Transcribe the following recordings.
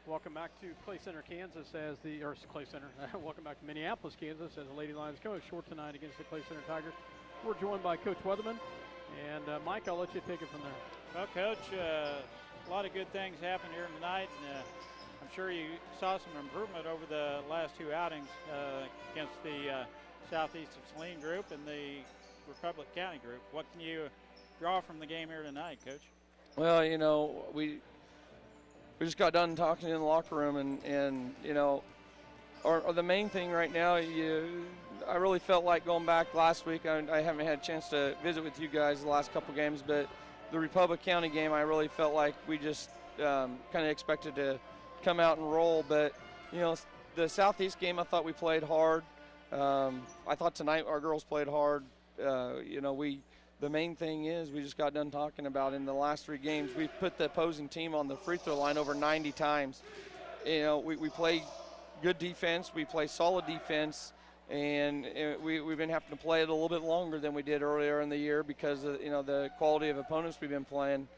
Welcome back to Clay Center, Kansas, Clay Center. Welcome back to Minneapolis, Kansas, as the Lady Lions go short tonight against the Clay Center Tigers. We're joined by Coach Weatherman. And, Mike, I'll let you take it from there. Well, Coach, a lot of good things happened here tonight, and I'm sure you saw some improvement over the last two outings against the Southeast of Saline group and the Republic County group. What can you draw from the game here tonight, Coach? Well, we just got done talking in the locker room, and the main thing right now, I really felt like going back last week. I haven't had a chance to visit with you guys the last couple games, but the Republic County game, I really felt like we just kind of expected to come out and roll. But, the Southeast game, I thought we played hard. I thought tonight our girls played hard. The main thing is we just got done talking about in the last three games, we put the opposing team on the free throw line over 90 times. We play good defense, we play solid defense, and we've been having to play it a little bit longer than we did earlier in the year because of the quality of opponents we've been playing.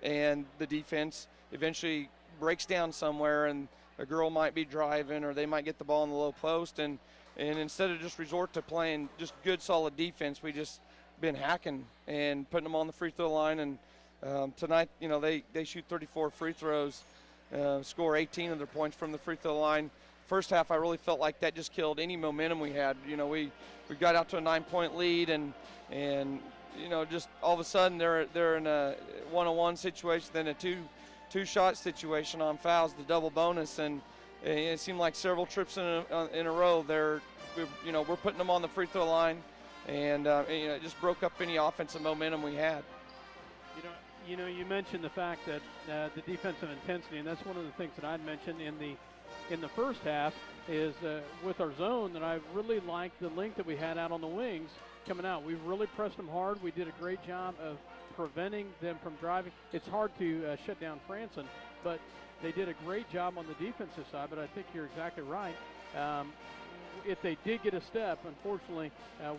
And the defense eventually breaks down somewhere, and a girl might be driving or they might get the ball in the low post, and instead of just resort to playing just good solid defense, we just been hacking and putting them on the free throw line. And tonight, they shoot 34 free throws, score 18 of their points from the free throw line. First half, I really felt like that just killed any momentum we had. We got out to a 9-point lead, and just all of a sudden they're in a one-on-one situation, then a two-shot situation on fouls, the double bonus, and it seemed like several trips in a row. We're putting them on the free throw line. And it just broke up any offensive momentum we had. You mentioned the fact that the defensive intensity, and that's one of the things that I'd mentioned in the first half is with our zone, that I really liked the length that we had out on the wings coming out. We really pressed them hard. We did a great job of preventing them from driving. It's hard to shut down Franson, but they did a great job on the defensive side. But I think you're exactly right. If they did get a step, unfortunately,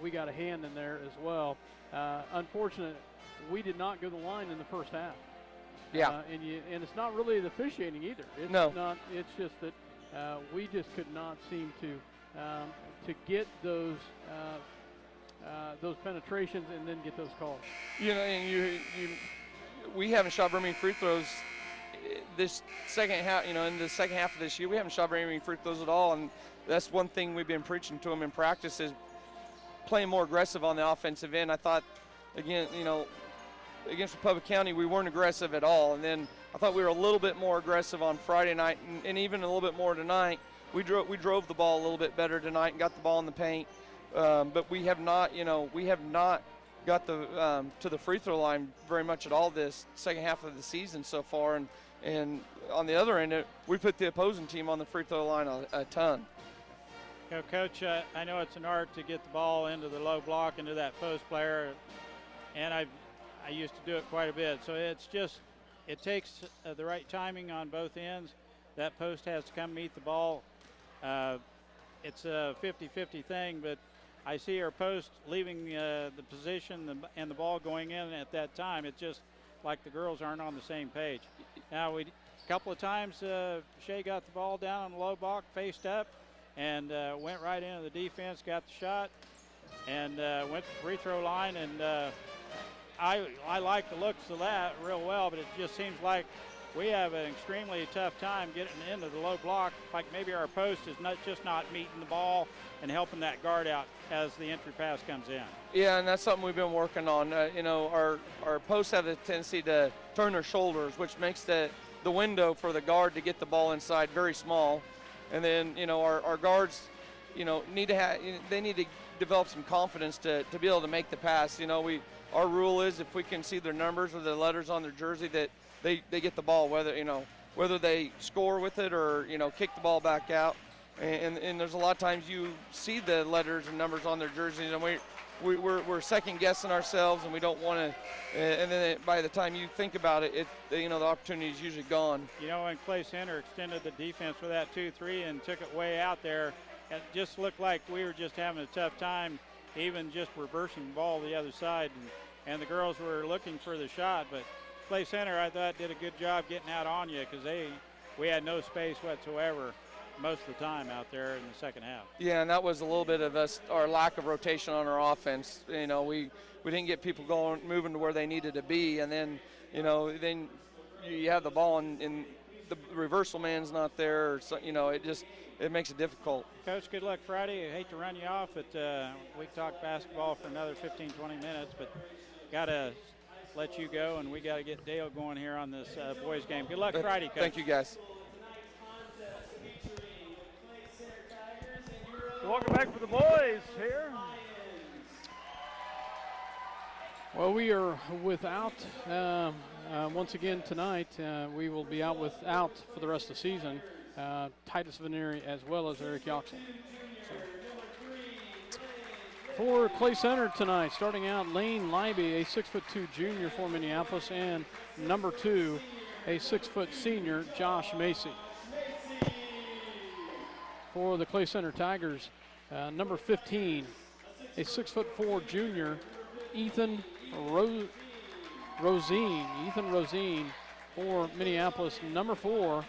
we got a hand in there as well. Unfortunately, we did not go to the line in the first half. Yeah. And it's not really the officiating either. It's not. It's just that we just could not seem to get those penetrations and then get those calls. We haven't shot very many free throws this second half. In the second half of this year, we haven't shot very many free throws at all, and that's one thing we've been preaching to them in practice is playing more aggressive on the offensive end. I thought, again, against Republic County, we weren't aggressive at all. And then I thought we were a little bit more aggressive on Friday night, and even a little bit more tonight. We drove the ball a little bit better tonight and got the ball in the paint. But we have not got to the free throw line very much at all this second half of the season so far. And on the other end, we put the opposing team on the free throw line a ton. Coach, I know it's an art to get the ball into the low block, into that post player, and I used to do it quite a bit. So it takes the right timing on both ends. That post has to come meet the ball. It's a 50-50 thing, but I see our post leaving the position and the ball going in at that time. It's just like the girls aren't on the same page. Now, a couple of times, Shea got the ball down on the low block, faced up, and went right into the defense, got the shot, and went to the free throw line. And I like the looks of that real well, but it just seems like we have an extremely tough time getting into the low block, like maybe our post is not meeting the ball and helping that guard out as the entry pass comes in. Yeah, and that's something we've been working on. Our posts have a tendency to turn their shoulders, which makes the window for the guard to get the ball inside very small. And then, our guards, need to develop some confidence to be able to make the pass. Our rule is if we can see their numbers or the letters on their jersey that they get the ball, whether they score with it or, kick the ball back out. And there's a lot of times you see the letters and numbers on their jerseys, and we're second guessing ourselves, and we don't want to. And then by the time you think about it, the opportunity is usually gone. And Clay Center extended the defense with that 2-3 and took it way out there. It just looked like we were just having a tough time, even just reversing the ball to the other side, and the girls were looking for the shot, but Clay Center, I thought, did a good job getting out on you because they we had no space whatsoever most of the time out there in the second half. Yeah, and that was a little bit of our lack of rotation on our offense. You know, we didn't get people moving to where they needed to be, and then, you know, then you have the ball and the reversal man's not there. So, you know, it makes it difficult. Coach, good luck Friday. I hate to run you off, but we can talk basketball for another 15, 20 minutes, but got to let you go, and we got to get Dale going here on this boys game. Good luck Friday, Coach. Thank you, guys. Welcome back for the boys here. Well, we are without, once again tonight, we will be out for the rest of the season, Titus Veneri as well as Eric Yoxel. For Clay Center tonight, starting out, Lane Leiby, a 6'2" junior for Minneapolis, and number 2, a 6' senior, Josh Macy. For the Clay Center Tigers, number 15, a 6'4" junior, Ethan Rosine for Minneapolis. Number 4,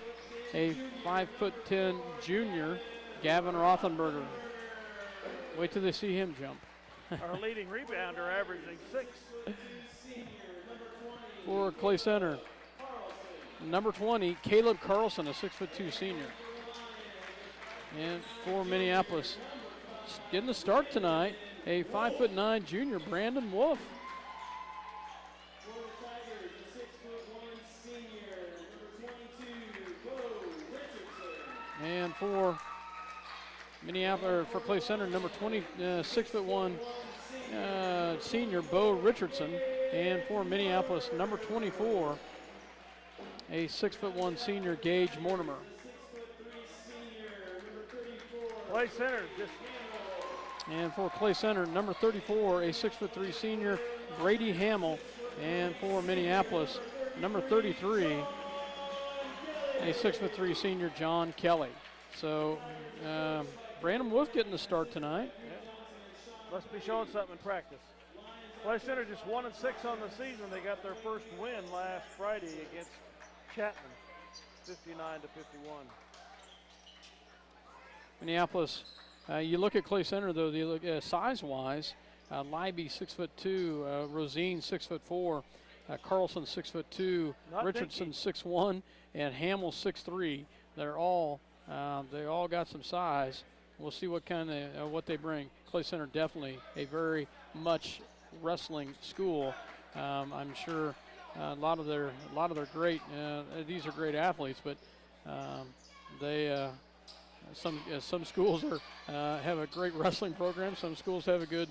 a 5'10" junior, Gavin Rothenberger. Wait till they see him jump. Our leading rebounder, averaging 6. For Clay Center, number 20, Caleb Carlson, a 6'2" senior. And for Minneapolis, getting the start tonight, a 5'9" junior, Brandon Wolf. And for Minneapolis, for Clay Center, number 20, 6'1" senior, Bo Richardson. And for Minneapolis, number 24, a 6'1" senior, Gage Mortimer. Clay Center just. And for Clay Center, number 34, a 6'3" senior, Brady Hamill. And for Minneapolis, number 33, a 6'3" senior, John Kelly. So Brandon Wolf getting the start tonight. Yeah. Must be showing something in practice. Clay Center just 1-6 on the season. They got their first win last Friday against Chapman, 59-51. Minneapolis, you look at Clay Center though, you look size-wise, Leiby 6'2", Rosine 6'4", Carlson 6'2", Richardson 6'1", and Hamill 6'3". They're all they all got some size. We'll see what kind of what they bring. Clay Center definitely a very much wrestling school. I'm sure a lot of their great these are great athletes, but they some schools have a great wrestling program. Some schools have a good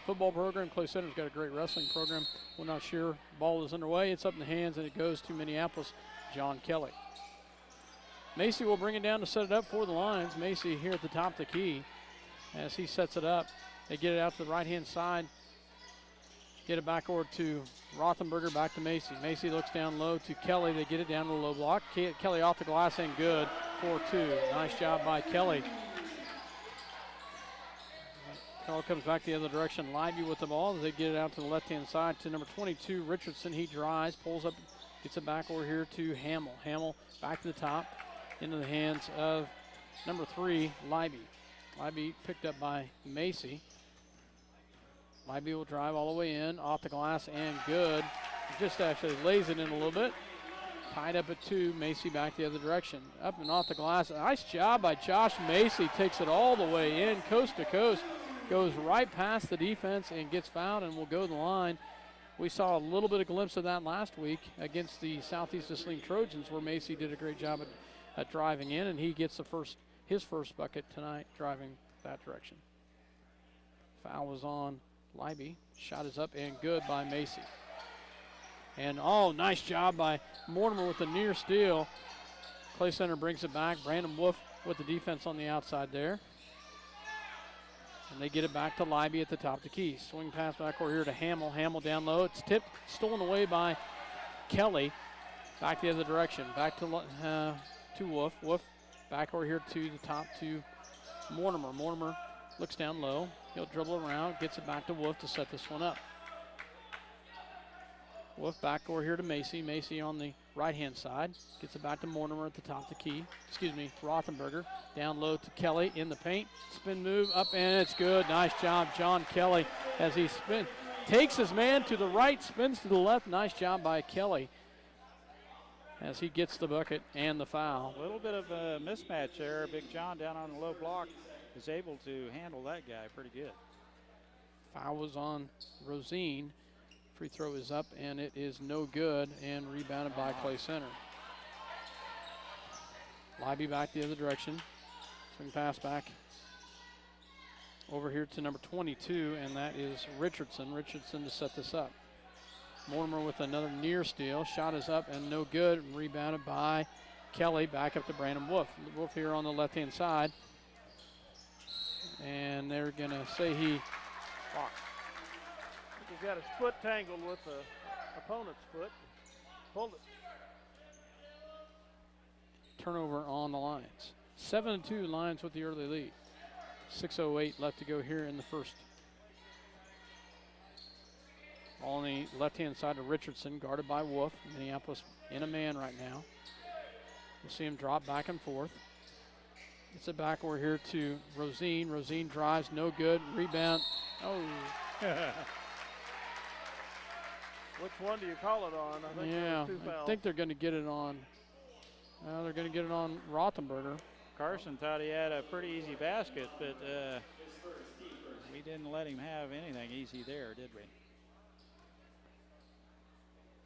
football program. Clay Center's got a great wrestling program. We're not sure. Ball is underway. It's up in the hands, and it goes to Minneapolis, John Kelly. Macy will bring it down to set it up for the Lions. Macy here at the top of the key as he sets it up. They get it out to the right-hand side. Get it back over to Rothenberger, back to Macy. Macy looks down low to Kelly. They get it down to the low block. Kelly off the glass and good for 2. Nice job by Kelly. Ball comes back the other direction. Leiby with the ball. They get it out to the left-hand side to number 22, Richardson. He drives, pulls up, gets it back over here to Hamill. Hamill back to the top, into the hands of number 3, Leiby. Leiby picked up by Macy. Leiby will drive all the way in, off the glass, and good. Just actually lays it in a little bit. Tied up at 2, Macy back the other direction. Up and off the glass. Nice job by Josh Macy. Takes it all the way in, coast to coast. Goes right past the defense and gets fouled and will go to the line. We saw a little bit of glimpse of that last week against the Southeast Saline Trojans, where Macy did a great job at driving in, and he gets his first bucket tonight driving that direction. Foul was on Leiby. Shot is up and good by Macy. And nice job by Mortimer with the near steal. Clay Center brings it back. Brandon Wolf with the defense on the outside there. And they get it back to Leiby at the top of the key. Swing pass back over here to Hamill. Hamill down low. It's tipped, stolen away by Kelly. Back the other direction. Back to Wolf. Wolf back over here to the top to Mortimer. Mortimer looks down low. He'll dribble around, gets it back to Wolf to set this one up. Wolf back over here to Macy. Macy on the right-hand side. Gets it back to Mortimer at the top of the key. Rothenberger. Down low to Kelly in the paint. Spin move up, and it's good. Nice job, John Kelly, as he takes his man to the right, spins to the left. Nice job by Kelly as he gets the bucket and the foul. A little bit of a mismatch there. Big John down on the low block is able to handle that guy pretty good. Foul was on Rosine. Free throw is up, and it is no good, and rebounded by Clay Center. Libby back the other direction. Swing pass back over here to number 22, and that is Richardson. Richardson to set this up. Mortimer with another near steal. Shot is up and no good. Rebounded by Kelly. Back up to Brandon Wolf. Wolf here on the left-hand side. And they're going to say he walked. He's got his foot tangled with the opponent's foot. Pulled it. Turnover on the Lions. 7-2 Lions with the early lead. 6:08 left to go here in the first. On the left-hand side of Richardson, guarded by Wolf. Minneapolis in a man right now. We'll see him drop back and forth. Gets it back over here to Rosine. Rosine drives, no good. Rebound. Oh. Which one do you call it on? I think yeah, two fouls. I think they're going to get it on. They're going to get it on Rothenberger. Carson thought he had a pretty easy basket, but we didn't let him have anything easy there, did we?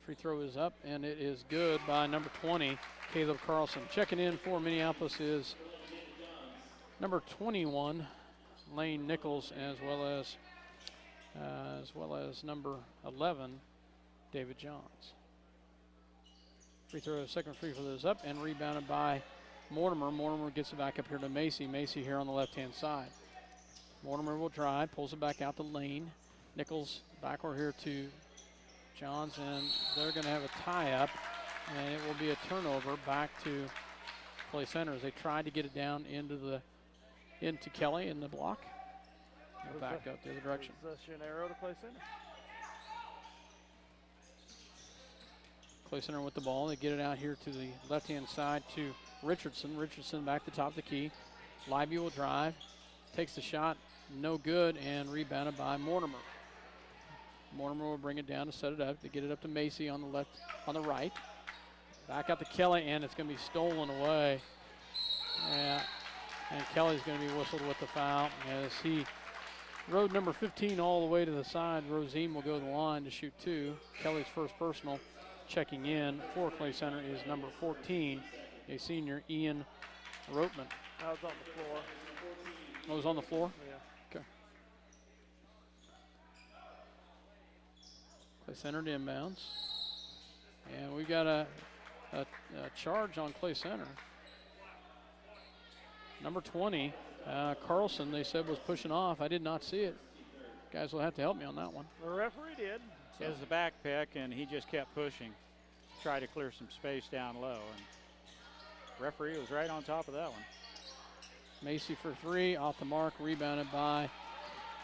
Free throw is up, and it is good by number 20, Caleb Carlson. Checking in for Minneapolis is number 21, Lane Nichols, as well as number 11, David Johns. Free throw, second free throw is up and rebounded by Mortimer. Mortimer gets it back up here to Macy. Macy here on the left-hand side. Mortimer will drive, pulls it back out to Lane. Nichols back over here to Johns, and they're going to have a tie-up, and it will be a turnover back to Clay Center as they tried to get it down into Kelly in the block. They'll back up the other direction. Possession arrow to Clay Center. Clay Center with the ball. They get it out here to the left-hand side to Richardson. Richardson back to the top of the key. Libby will drive, takes the shot, no good, and rebounded by Mortimer. Mortimer will bring it down to set it up. They get it up to Macy on the right. Back out to Kelly, and it's going to be stolen away. Yeah, and Kelly's going to be whistled with the foul as he rode number 15 all the way to the side. Rosine will go to the line to shoot two. Kelly's first personal. Checking in for Clay Center is number 14, a senior, Ian Ropeman. I was on the floor. Oh, was on the floor? Yeah. Okay. Clay Center to inbounds. And we got a charge on Clay Center. Number 20, Carlson, they said was pushing off. I did not see it. Guys will have to help me on that one. The referee did. It was the back pick, and he just kept pushing, try to clear some space down low, and referee was right on top of that one. Macy for three, off the mark, rebounded by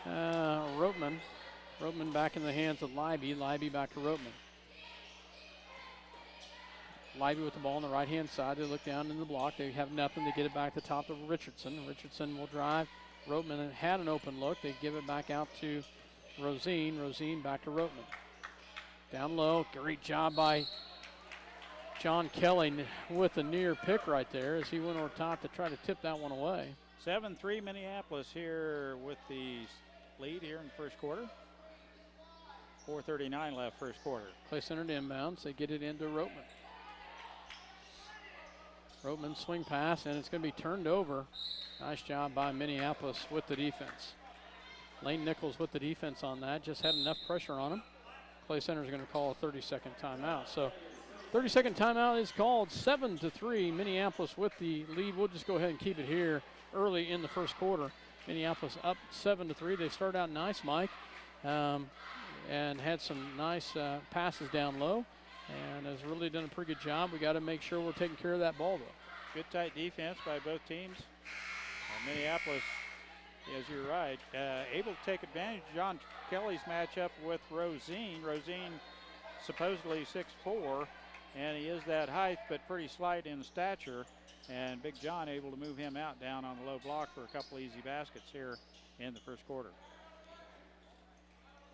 Ropeman. Ropeman back in the hands of Libby. Libby back to Ropeman. Libby with the ball on the right-hand side. They look down in the block. They have nothing. They get it back to the top of Richardson. Richardson will drive. Ropeman had an open look. They give it back out to Rosine. Rosine back to Ropeman. Down low. Great job by John Kelly with a near pick right there as he went over top to try to tip that one away. 7-3 Minneapolis here with the lead here in the first quarter. 4:39 left first quarter. Clay Center to inbounds. They get it into Ropeman. Ropeman swing pass, and it's going to be turned over. Nice job by Minneapolis with the defense. Lane Nichols with the defense on that. Just had enough pressure on him. Clay Center is going to call a 30-second timeout. So 30-second timeout is called. 7-3 Minneapolis with the lead. We'll just go ahead and keep it here early in the first quarter. Minneapolis up 7-3. They start out nice, Mike, and had some nice passes down low, and has really done a pretty good job. We got to make sure we're taking care of that ball, though. Good tight defense by both teams. Minneapolis, as you're right, able to take advantage of John Kelly's matchup with Rosine. Rosine supposedly 6'4", and he is that height, but pretty slight in stature. And Big John able to move him out down on the low block for a couple easy baskets here in the first quarter.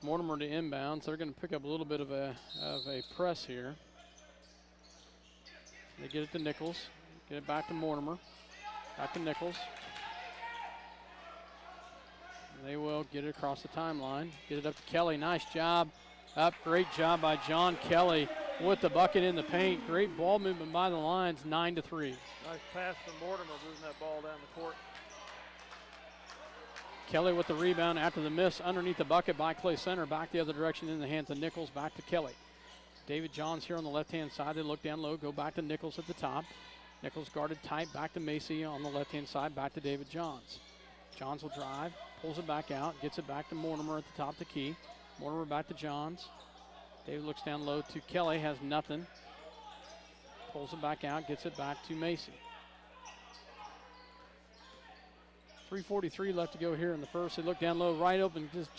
Mortimer to inbounds. They're going to pick up a little bit of a press here. They get it to Nichols. Get it back to Mortimer. Back to Nichols. They will get it across the timeline. Get it up to Kelly. Nice job. Up. Great job by John Kelly with the bucket in the paint. Great ball movement by the lines. 9-3. Nice pass from Mortimer, moving that ball down the court. Kelly with the rebound after the miss underneath the bucket by Clay Center. Back the other direction in the hands of Nichols. Back to Kelly. David Johns here on the left-hand side. They look down low. Go back to Nichols at the top. Nichols guarded tight. Back to Macy on the left-hand side. Back to David Johns. Johns will drive. Pulls it back out. Gets it back to Mortimer at the top of the key. Mortimer back to Johns. David looks down low to Kelly. Has nothing. Pulls it back out. Gets it back to Macy. 3:43 left to go here in the first. They look down low, right open. Just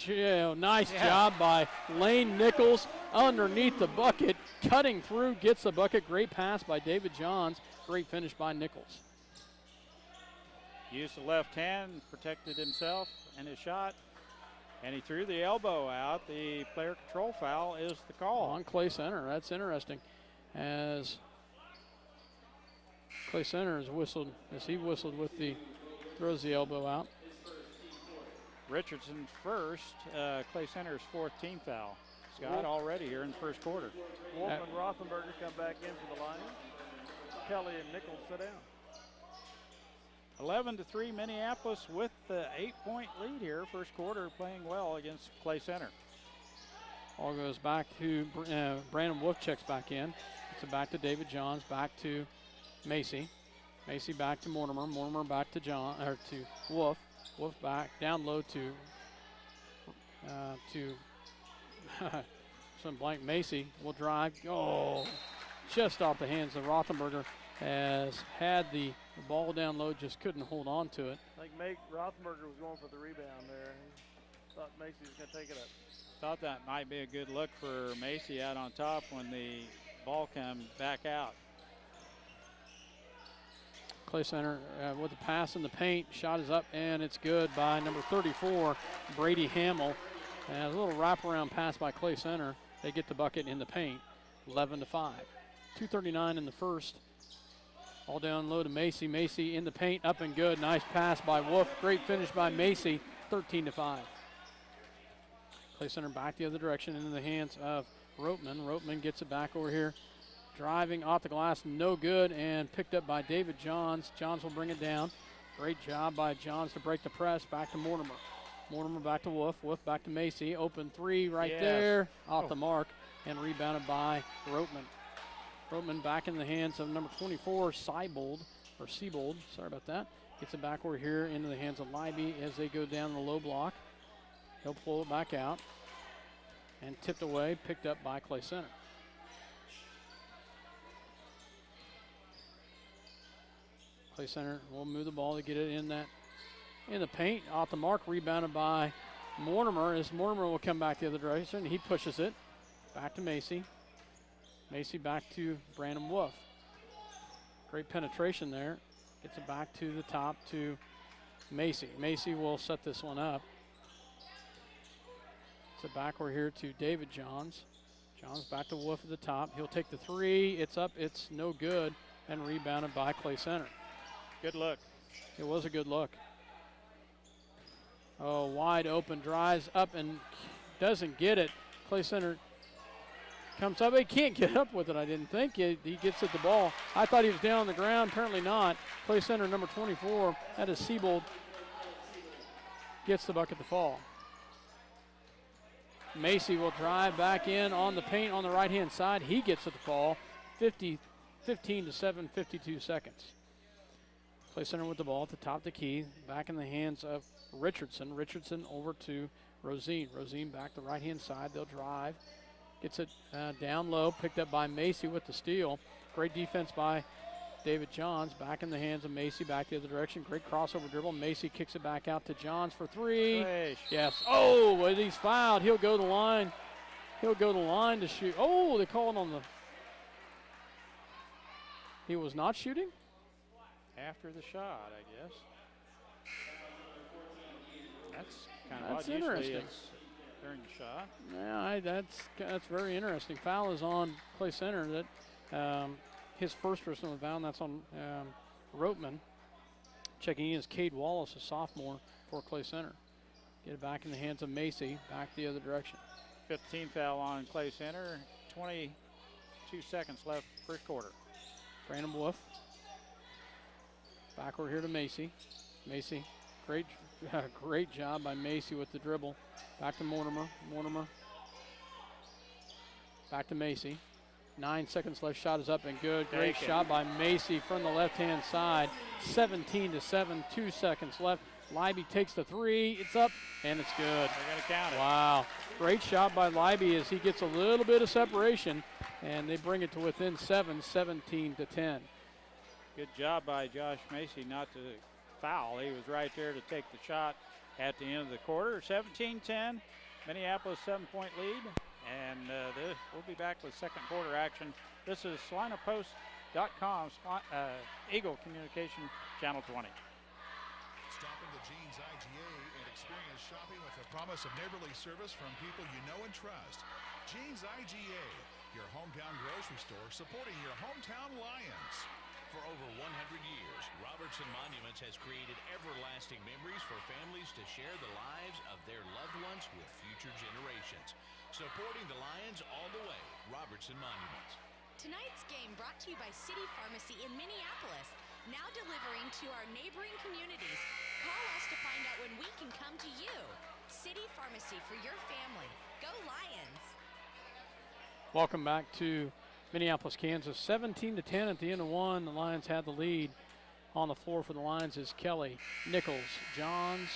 nice job by Lane Nichols underneath the bucket, cutting through, gets the bucket. Great pass by David Johns. Great finish by Nichols. Used the left hand, protected himself and his shot, and he threw the elbow out. The player control foul is the call on Clay Center. That's interesting, as Clay Center has whistled, as he whistled with the. Throws the elbow out. Richardson's first, Clay Center's fourth team foul. Scott already here in the first quarter. Wolf and Rothenberger come back in for the Lions. Kelly and Nichols sit down. 11-3 Minneapolis with the 8-point lead here. First quarter playing well against Clay Center. All goes back to Brandon Wolf checks back in. It's back to David Johns, back to Macy. Macy back to Mortimer. Mortimer back to Wolf. Wolf back down low to some blank. Macy will drive. Oh, just off the hands of Rothenberger. Has had the ball down low, just couldn't hold on to it. I think Rothenberger was going for the rebound there. He thought Macy was going to take it up. Thought that might be a good look for Macy out on top when the ball comes back out. Clay Center with the pass in the paint. Shot is up, and it's good by number 34, Brady Hamill. And a little wraparound pass by Clay Center. They get the bucket in the paint, 11-5. 2:39 in the first. All down low to Macy. Macy in the paint, up and good. Nice pass by Wolf. Great finish by Macy, 13-5. Clay Center back the other direction into the hands of Roteman. Roteman gets it back over here. Driving off the glass, no good, and picked up by David Johns. Johns will bring it down. Great job by Johns to break the press. Back to Mortimer. Mortimer back to Wolf. Wolf back to Macy. Open three right there. Off the mark and rebounded by Roteman. Roteman back in the hands of number 24, Siebold. Sorry about that. Gets it back over here into the hands of Leiby as they go down the low block. He'll pull it back out and tipped away, picked up by Clay Center. Clay Center will move the ball to get it in the paint. Off the mark, rebounded by Mortimer. As Mortimer will come back the other direction, he pushes it back to Macy. Macy back to Brandon Wolf. Great penetration there. Gets it back to the top to Macy. Macy will set this one up. It's a backward here to David Johns. Johns back to Wolf at the top. He'll take the three. It's up. It's no good. And rebounded by Clay Center. Good look. It was a good look. Oh, wide open, drives up and doesn't get it. Clay Center comes up. He can't get up with it, I didn't think. He gets at the ball. I thought he was down on the ground. Apparently not. Clay Center, number 24, that is Siebold, gets the bucket to fall. Macy will drive back in on the paint on the right-hand side. He gets it to fall. 15-7, 52 seconds. Clay Center with the ball at the top of the key. Back in the hands of Richardson. Richardson over to Rosine. Rosine back the right-hand side. They'll drive. Gets it down low. Picked up by Macy with the steal. Great defense by David Johns. Back in the hands of Macy. Back the other direction. Great crossover dribble. Macy kicks it back out to Johns for three. Fresh. Yes. Oh, but he's fouled. He'll go to the line. He'll go to the line to shoot. Oh, they call it on the. He was not shooting? After the shot, I guess. That's kind of That's odd. Usually interesting. it's during the shot. Yeah, that's very interesting. Foul is on Clay Center. That his first personal foul, and that's on Roteman. Checking in is Cade Wallace, a sophomore for Clay Center. Get it back in the hands of Macy, back the other direction. 15th foul on Clay Center. 22 seconds left first quarter. Brandon Wolf. Backward here to Macy. Macy, great job by Macy with the dribble. Back to Mortimer. Mortimer. Back to Macy. 9 seconds left. Shot is up and good. Great shot by Macy from the left-hand side. 17-7. 2 seconds left. Libby takes the three. It's up and it's good. They're going to count it. Wow. Great shot by Libby as he gets a little bit of separation, and they bring it to within 7, 17-10. Good job by Josh Macy not to foul. He was right there to take the shot at the end of the quarter. 17-10. Minneapolis 7-point lead. And we'll be back with second quarter action. This is SalinaPost.com, Eagle Communication Channel 20. Stop into Jeans IGA and experience shopping with the promise of neighborly service from people you know and trust. Jeans IGA, your hometown grocery store supporting your hometown Lions. For over 100 years, Robertson Monuments has created everlasting memories for families to share the lives of their loved ones with future generations. Supporting the Lions all the way, Robertson Monuments. Tonight's game brought to you by City Pharmacy in Minneapolis, now delivering to our neighboring communities. Call us to find out when we can come to you. City Pharmacy for your family. Go Lions! Welcome back to Minneapolis, Kansas. 17-10 at the end of one. The Lions had the lead. On the floor for the Lions is Kelly, Nichols, Johns,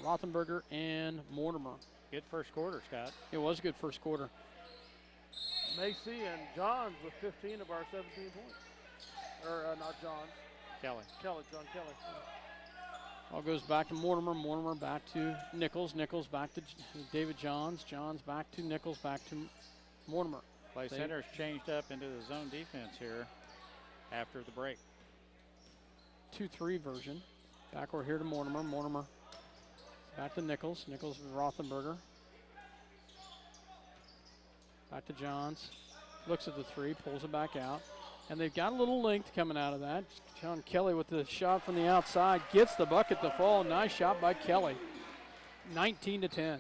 Rothenberger, and Mortimer. Good first quarter, Scott. It was a good first quarter. Macy and Johns with 15 of our 17 points. Or not Johns. Kelly. John Kelly. All goes back to Mortimer. Mortimer back to Nichols. Nichols back to David Johns. Johns back to Nichols. Back to Mortimer. Clay Center's changed up into the zone defense here after the break. 2-3 version. Backward here to Mortimer. Mortimer back to Nichols. Nichols with Rothenberger. Back to Johns. Looks at the three, pulls it back out. And they've got a little length coming out of that. John Kelly with the shot from the outside. Gets the bucket to fall. Nice shot by Kelly. 19-10.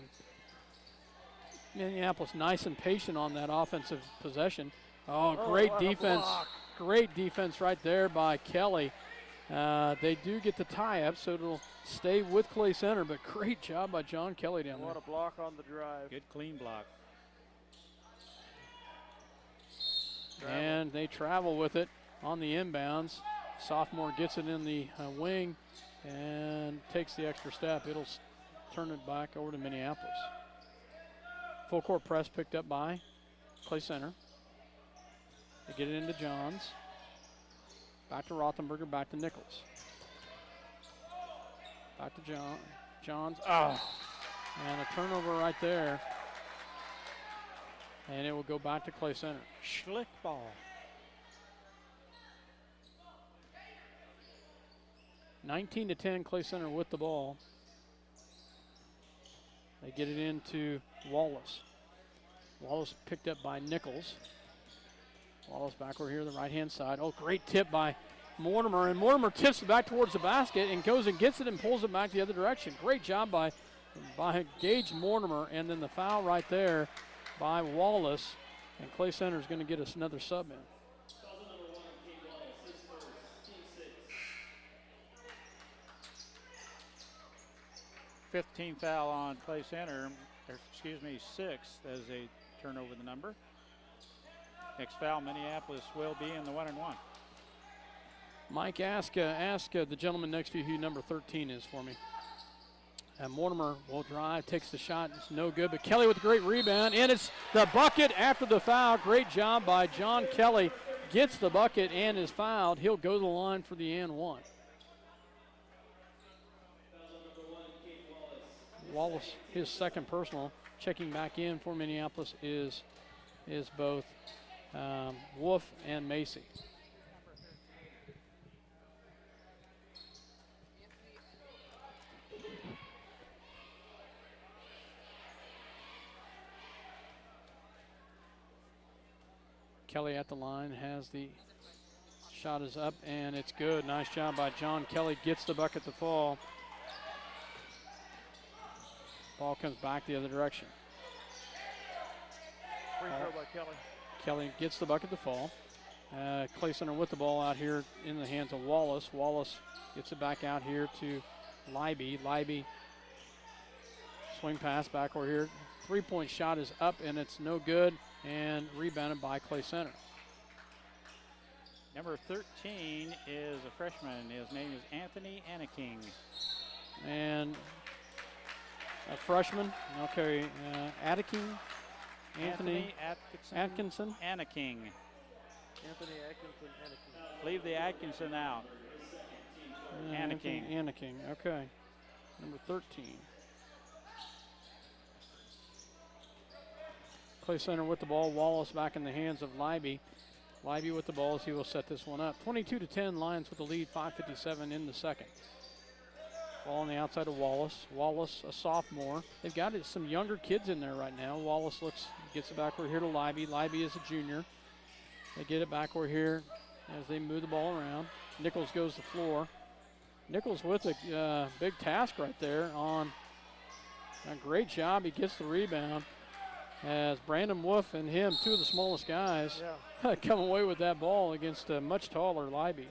Minneapolis nice and patient on that offensive possession. Oh, great defense. Great defense right there by Kelly. They do get the tie-up, so it'll stay with Clay Center, but great job by John Kelly down there. What a block on the drive. Good clean block. And they travel with it on the inbounds. Sophomore gets it in the wing and takes the extra step. It'll turn it back over to Minneapolis. Full court press picked up by Clay Center. They get it into Johns. Back to Rothenberger, back to Nichols. Back to Johns. Oh, and a turnover right there. And it will go back to Clay Center. Schlick ball. 19-10, Clay Center with the ball. They get it into Wallace. Wallace picked up by Nichols. Wallace backward here, the right-hand side. Oh, great tip by Mortimer. And Mortimer tips it back towards the basket and goes and gets it and pulls it back the other direction. Great job by Gage Mortimer. And then the foul right there by Wallace. And Clay Center is going to get us another sub in. Fifteen foul on Clay Center. Sixth as they turn over the number. Next foul, Minneapolis will be in the 1-and-1. Mike, ask the gentleman next to you who number 13 is for me. And Mortimer will drive, takes the shot. It's no good, but Kelly with a great rebound, and it's the bucket after the foul. Great job by John Kelly. Gets the bucket and is fouled. He'll go to the line for the and one. Wallace, his second personal. checking back in for Minneapolis is both Wolf and Macy. Kelly at the line has the shot is up and it's good. Nice job by John Kelly. Gets the bucket to fall. Ball comes back the other direction. Free throw by Kelly. Kelly gets the bucket to fall. Clay Center with the ball out here in the hands of Wallace. Wallace gets it back out here to Leiby. Leiby swing pass backward here. 3-point shot is up and it's no good, and rebounded by Clay Center. Number 13 is a freshman. His name is Anthony Anaking. And a freshman, okay, Atkinson. Anthony Atkinson. Anaking. Anthony Atkinson, Anakin. Leave the Atkinson out. Anaking. Anaking, okay. Number 13. Clay Center with the ball. Wallace back in the hands of Leiby. Leiby with the ball as he will set this one up. 22-10, Lions with the lead, 5:57 in the second. Ball on the outside of Wallace. Wallace, a sophomore. They've got some younger kids in there right now. Wallace gets it backward here to Leiby. Leiby is a junior. They get it backward here as they move the ball around. Nichols goes to the floor. Nichols with a big task right there on a great job. He gets the rebound as Brandon Wolf and him, two of the smallest guys, come away with that ball against a much taller Leiby.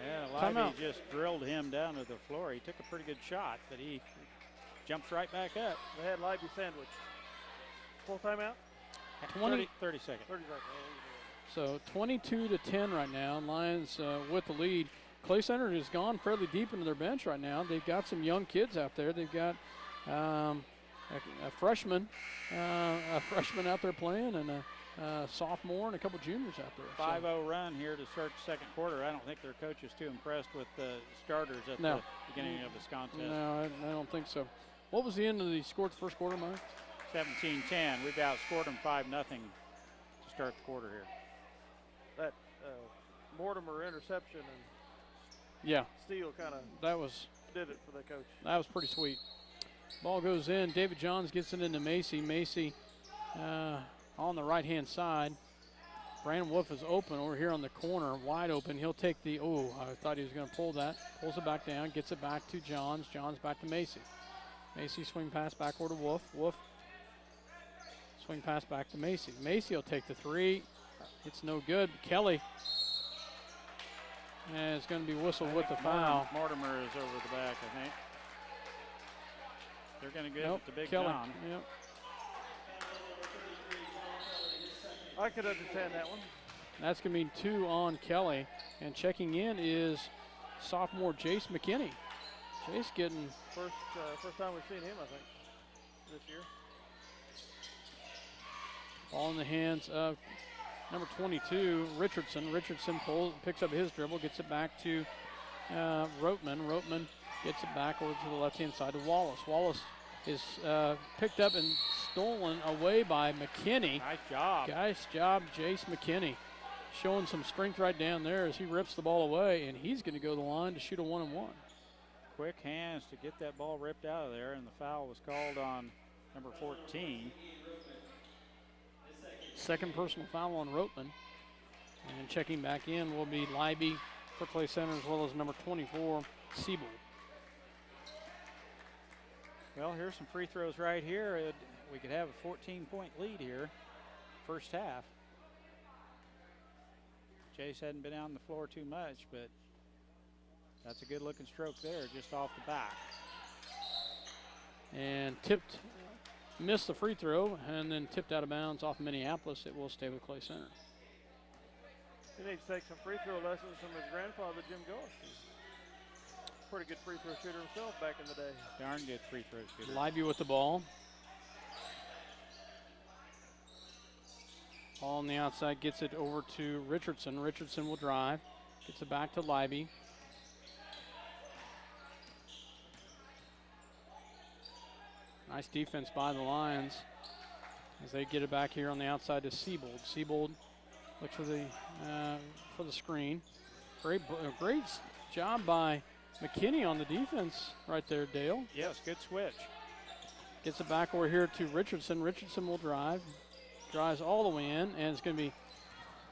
Yeah, Leiby just drilled him down to the floor. He took a pretty good shot, but he jumps right back up. They had Leiby sandwiched. Full timeout? 30 seconds. 30 seconds. So 22-10 right now. Lions with the lead. Clay Center has gone fairly deep into their bench right now. They've got some young kids out there. They've got a freshman out there playing, and a sophomore and a couple juniors out there. 5-0 run here to start the second quarter. I don't think their coach is too impressed with the starters at the beginning of this contest. No, I don't think so. What was the end of the score at the first quarter, Mike? 17-10. We've outscored them 5-0 to start the quarter here. That Mortimer interception and steal kind of did it for the coach. That was pretty sweet. Ball goes in. David Johns gets it into Macy. Macy on the right-hand side. Brandon Wolf is open over here on the corner, wide open. He'll take I thought he was going to pull that. Pulls it back down, gets it back to Johns. Johns back to Macy. Macy swing pass backward to Wolf. Wolf swing pass back to Macy. Macy will take the three. It's no good. Kelly is going to be whistled with the foul. Mortimer is over the back, I think. They're going to get the big Kelly. John. Yep. I could understand that one. That's going to be 2 on Kelly. And checking in is sophomore Jace McKinney. Jace getting first time we've seen him, I think, this year. Ball in the hands of number 22, Richardson. Richardson picks up his dribble, gets it back to Roteman. Roteman gets it back over to the left-hand side of Wallace. Wallace is picked up and stolen away by McKinney. Nice job. Nice job, Jace McKinney. Showing some strength right down there as he rips the ball away, and he's going to go to the line to shoot a 1-and-1. Quick hands to get that ball ripped out of there, and the foul was called on number 14. Second personal foul on Roteman. And checking back in will be Leiby for Clay Center, as well as number 24, Siebel. Well, here's some free throws right here. We could have a 14-point lead here, first half. Jace hadn't been out on the floor too much, but that's a good-looking stroke there, just off the back. And missed the free throw, and then tipped out of bounds off Minneapolis. It will stay with Clay Center. He needs to take some free throw lessons from his grandfather, Jim Goss. Pretty good free throw shooter himself back in the day. Darn good free throw shooter. Leiby with the ball. Ball on the outside, gets it over to Richardson. Richardson will drive, gets it back to Leiby. Nice defense by the Lions. as they get it back here on the outside to Siebold. Siebold looks for the screen. Great job by McKinney on the defense right there, Dale. Yes, good switch. Gets it back over here to Richardson. Richardson will drive. Drives all the way in, and it's going to be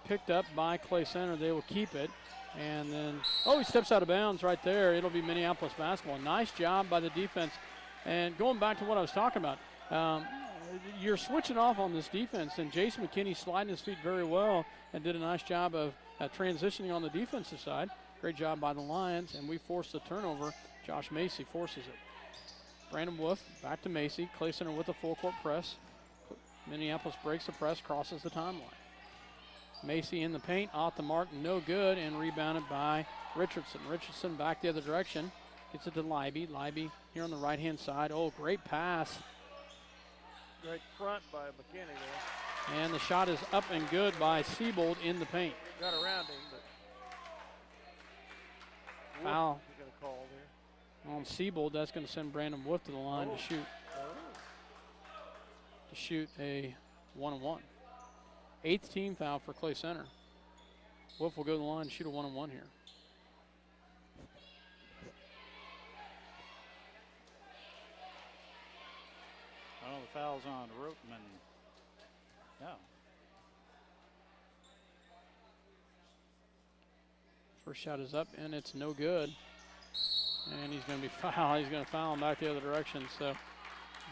picked up by Clay Center. They will keep it. And then, he steps out of bounds right there. It'll be Minneapolis basketball. Nice job by the defense. And going back to what I was talking about, you're switching off on this defense, and Jason McKinney sliding his feet very well and did a nice job of transitioning on the defensive side. Great job by the Lions, and we forced the turnover. Josh Macy forces it. Brandon Wolf back to Macy. Clay Center with a full court press. Minneapolis breaks the press, crosses the timeline. Macy in the paint, off the mark, no good, and rebounded by Richardson. Richardson back the other direction, gets it to Leiby. Leiby here on the right-hand side. Great pass. Great front by McKinney there. And the shot is up and good by Siebold in the paint. Got around him, but foul got a call there on Siebold. That's going to send Brandon Wolf to the line to shoot a 1-on-1. 8th team foul for Clay Center. Wolf will go to the line and shoot a 1-on-1 here. The foul's on Rootman. No. First shot is up, and it's no good. And he's going to be fouled. He's going to foul him back the other direction. So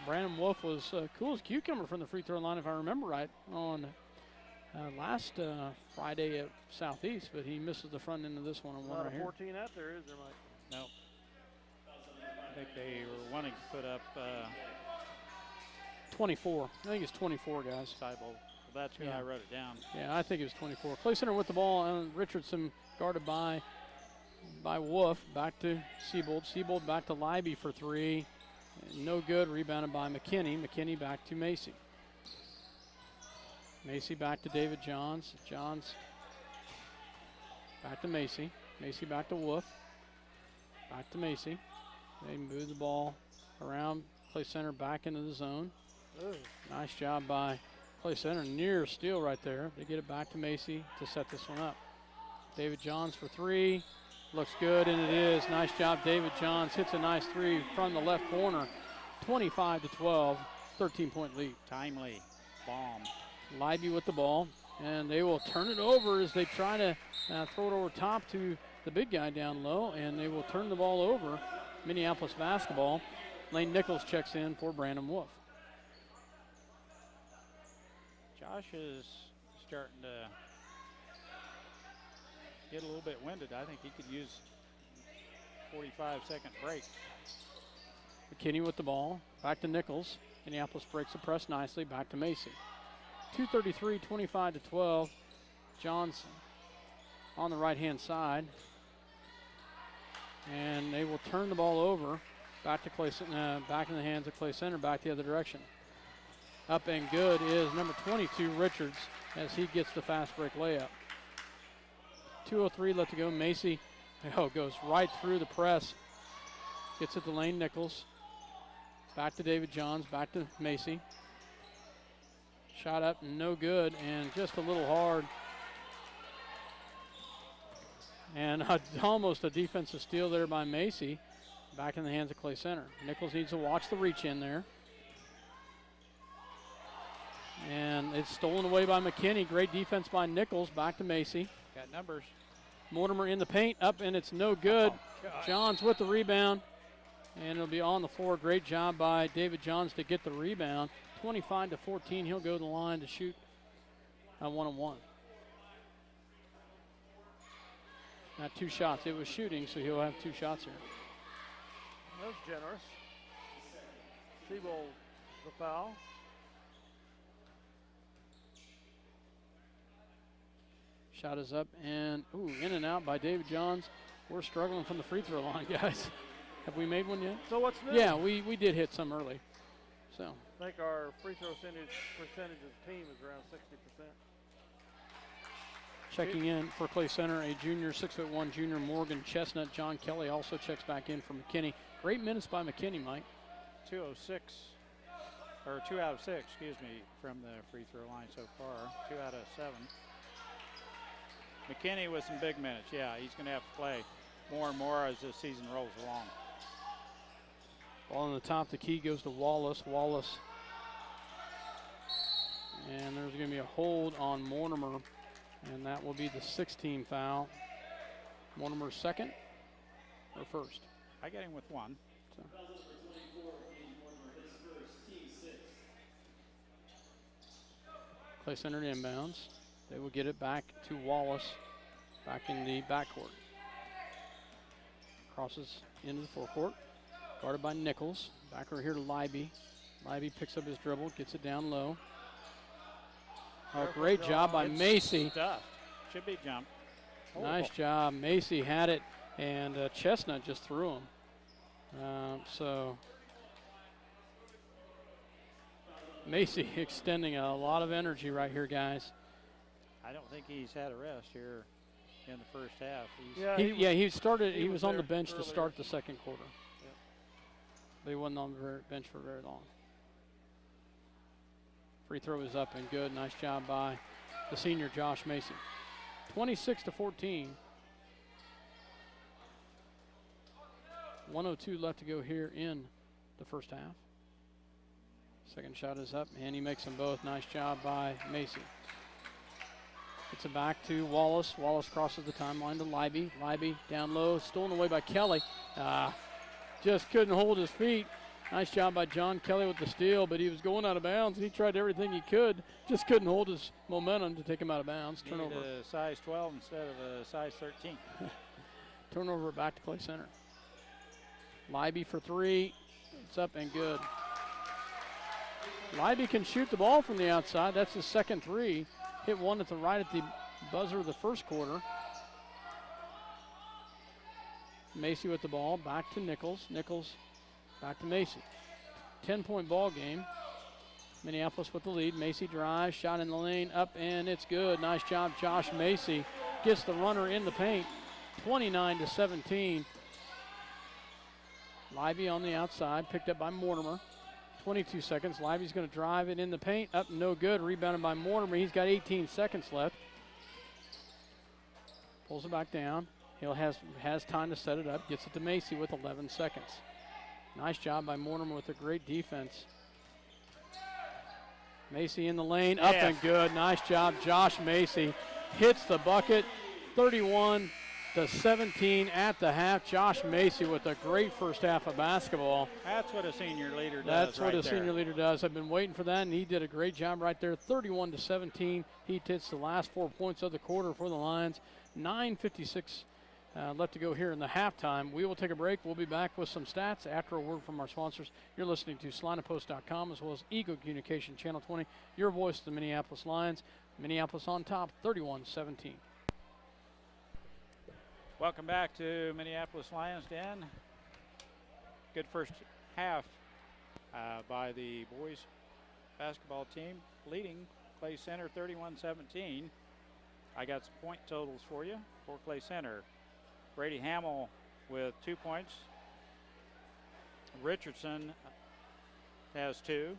Brandon Wolf was cool as a cucumber from the free throw line, if I remember right, on last Friday at Southeast, but he misses the front end of this one. Not a 14 out there, is there, Mike? No. I think they were wanting to put up 24. I think it's 24, guys. Siebold. Well, that's who I wrote it down. Yeah, I think it was 24. Clay Center with the ball, and Richardson guarded by Wolf. Back to Siebold. Siebold back to Leiby for three. No good. Rebounded by McKinney. McKinney back to Macy. Macy back to David Johns. Johns back to Macy. Macy back to Wolf. Back to Macy. They move the ball around. Clay Center back into the zone. Ooh. Nice job by Clay Center. Near steal right there. They get it back to Macy to set this one up. David Johns for three. Looks good, and it is. Nice job, David Johns. Hits a nice three from the left corner. 25-12, 13-point lead. Timely bomb. Leiby with the ball, and they will turn it over as they try to throw it over top to the big guy down low, and they will turn the ball over. Minneapolis basketball. Lane Nichols checks in for Brandon Wolf. Josh is starting to get a little bit winded. I think he could use 45-second break. McKinney with the ball. Back to Nichols. Minneapolis breaks the press nicely. Back to Macy. 2:33, 25-12. Johnson on the right-hand side. And they will turn the ball over. Back to Clay, back in the hands of Clay Center. Back the other direction. Up and good is number 22, Richards, as he gets the fast break layup. 2:03 left to go. Macy goes right through the press. Gets it to Lane Nichols. Back to David Johns. Back to Macy. Shot up, no good, and just a little hard. And almost a defensive steal there by Macy. Back in the hands of Clay Center. Nichols needs to watch the reach in there. And it's stolen away by McKinney. Great defense by Nichols. Back to Macy. Got numbers. Mortimer in the paint, up, and it's no good. Johns with the rebound, and it'll be on the floor. Great job by David Johns to get the rebound. 25-14, he'll go to the line to shoot a 1-on-1. Not two shots, it was shooting, so he'll have two shots here. That was generous. Siebold, the foul. Shot is up, and in and out by David Johns. We're struggling from the free throw line, guys. Have we made one yet? So what's new? Yeah, we did hit some early. So I think our free throw percentage of the team is around 60%. checking in for Clay Center, a junior, 6'1" junior, Morgan Chestnut. John Kelly also checks back in for McKinney. Great minutes by McKinney, Mike. 2:06 or 2 out of 6, excuse me, from the free throw line so far. 2 out of 7. McKinney with some big minutes. Yeah, he's going to have to play more and more as the season rolls along. Ball on the top, the key goes to Wallace. Wallace. And there's going to be a hold on Mortimer, and that will be the 16 foul. Mortimer's second or first? I got him with 1. So. Clay Center inbounds. They will get it back to Wallace, back in the backcourt. Crosses into the forecourt, guarded by Nichols. Back over here to Leiby. Leiby picks up his dribble, gets it down low. Oh, great job by Macy. Stuffed. Should be jumped. Nice job. Macy had it, and Chestnut just threw him. So Macy extending a lot of energy right here, guys. I don't think he's had a rest here in the first half. He started. He was on the bench earlier to start the second quarter. Yep. But he wasn't on the bench for very long. Free throw is up and good. Nice job by the senior Josh Macy. 26-14. 1:02 left to go here in the first half. Second shot is up, and he makes them both. Nice job by Macy. Gets it back to Wallace. Wallace crosses the timeline to Leiby. Leiby down low, stolen away by Kelly. Just couldn't hold his feet. Nice job by John Kelly with the steal, but he was going out of bounds, and he tried everything he could. Just couldn't hold his momentum to take him out of bounds. Turnover. Needed a size 12 instead of a size 13. Turnover back to Clay Center. Leiby for 3. It's up and good. Leiby can shoot the ball from the outside. That's his second 3. Hit one at the buzzer of the first quarter. Macy with the ball. Back to Nichols. Nichols back to Macy. 10-point ball game. Minneapolis with the lead. Macy drives. Shot in the lane. Up and it's good. Nice job, Josh Macy. Gets the runner in the paint. 29-17. Leiby on the outside. Picked up by Mortimer. 22 seconds. Leiby's going to drive it in the paint. Up, no good. Rebounded by Mortimer. He's got 18 seconds left. Pulls it back down. He has time to set it up. Gets it to Macy with 11 seconds. Nice job by Mortimer with a great defense. Macy in the lane. Up and good. Nice job, Josh Macy. Hits the bucket. 31-17 at the half. Josh Macy with a great first half of basketball. That's what a senior leader does. That's what a senior leader does. I've been waiting for that, and he did a great job right there. 31-17. He hits the last 4 points of the quarter for the Lions. 9:56 left to go here in the halftime. We will take a break. We'll be back with some stats after a word from our sponsors. You're listening to SalinaPost.com as well as Eagle Communication Channel 20. Your voice, the Minneapolis Lions. Minneapolis on top, 31-17. Welcome back to Minneapolis Lions Den. Good first half by the boys basketball team, leading Clay Center 31-17. I got some point totals for you for Clay Center. Brady Hamill with 2 points. Richardson has 2.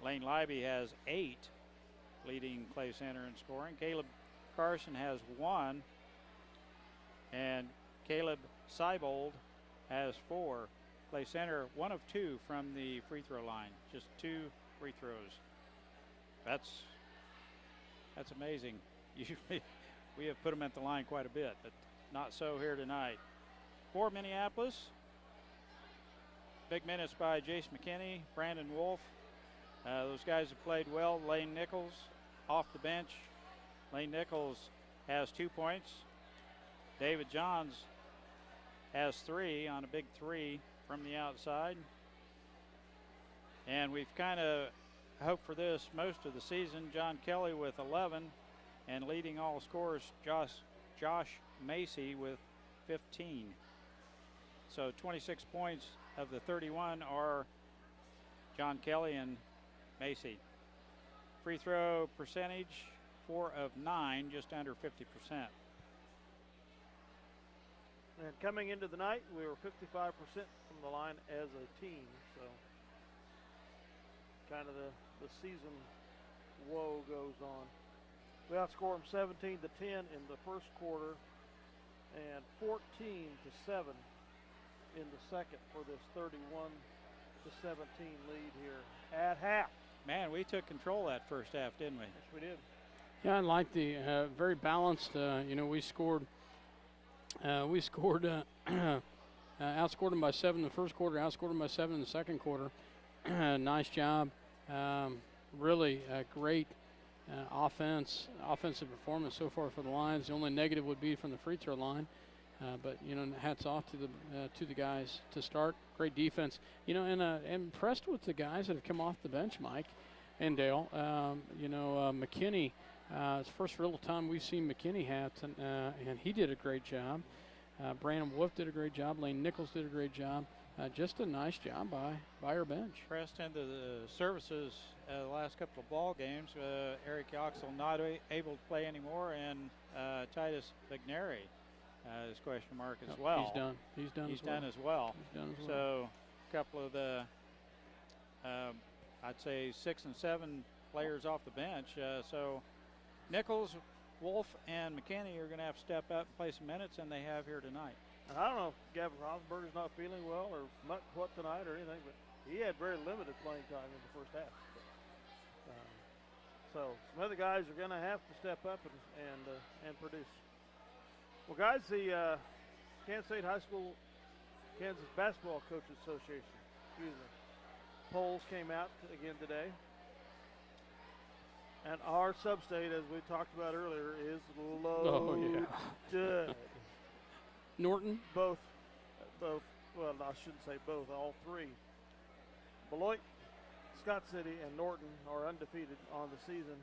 Lane Leiby has 8, leading Clay Center in scoring. Caleb Carson has 1. And Caleb Seibold has 4. Clay Center 1 of 2 from the free throw line. Just 2 free throws. That's amazing. Usually we have put them at the line quite a bit, but not so here tonight. For Minneapolis, big minutes by Jace McKinney, Brandon Wolf. Those guys have played well. Lane Nichols off the bench. Lane Nichols has 2 points. David Johns has 3 on a big 3 from the outside. And we've kind of hoped for this most of the season. John Kelly with 11, and leading all scorers, Josh Macy with 15. So 26 points of the 31 are John Kelly and Macy. Free throw percentage, 4 of 9, just under 50%. And coming into the night, we were 55% from the line as a team. So kind of the season woe goes on. We outscored them 17 to 10 in the first quarter and 14 to 7 in the second for this 31 to 17 lead here at half. Man, we took control that first half, didn't we? Yes, we did. Yeah, I like the very balanced. We scored. Outscored them by 7 in the first quarter. Outscored them by 7 in the second quarter. Nice job. Really great offensive performance so far for the Lions. The only negative would be from the free throw line. But hats off to the guys to start. Great defense. And impressed with the guys that have come off the bench, Mike and Dale. McKinney. It's the first real time we've seen McKinney hats, and he did a great job. Brandon Wolf did a great job. Lane Nichols did a great job. Just a nice job by our bench. Pressed into the services the last couple of ball games. Eric Yoxel not able to play anymore, and Titus Vigneri is question mark as well. He's done. He's done as well. So a couple of the, I'd say 6 and 7 players off the bench. So Nichols, Wolf, and McKinney are going to have to step up and play some minutes, and they have here tonight. And I don't know if Gavin Rosberger's not feeling well or what tonight or anything, but he had very limited playing time in the first half. So some other guys are going to have to step up and produce. Well, guys, the Kansas State High School Kansas Basketball Coaches Association, polls came out again today. And our sub-state, as we talked about earlier, is loaded. Norton? Both, well, I shouldn't say both, all three. Beloit, Scott City, and Norton are undefeated on the season.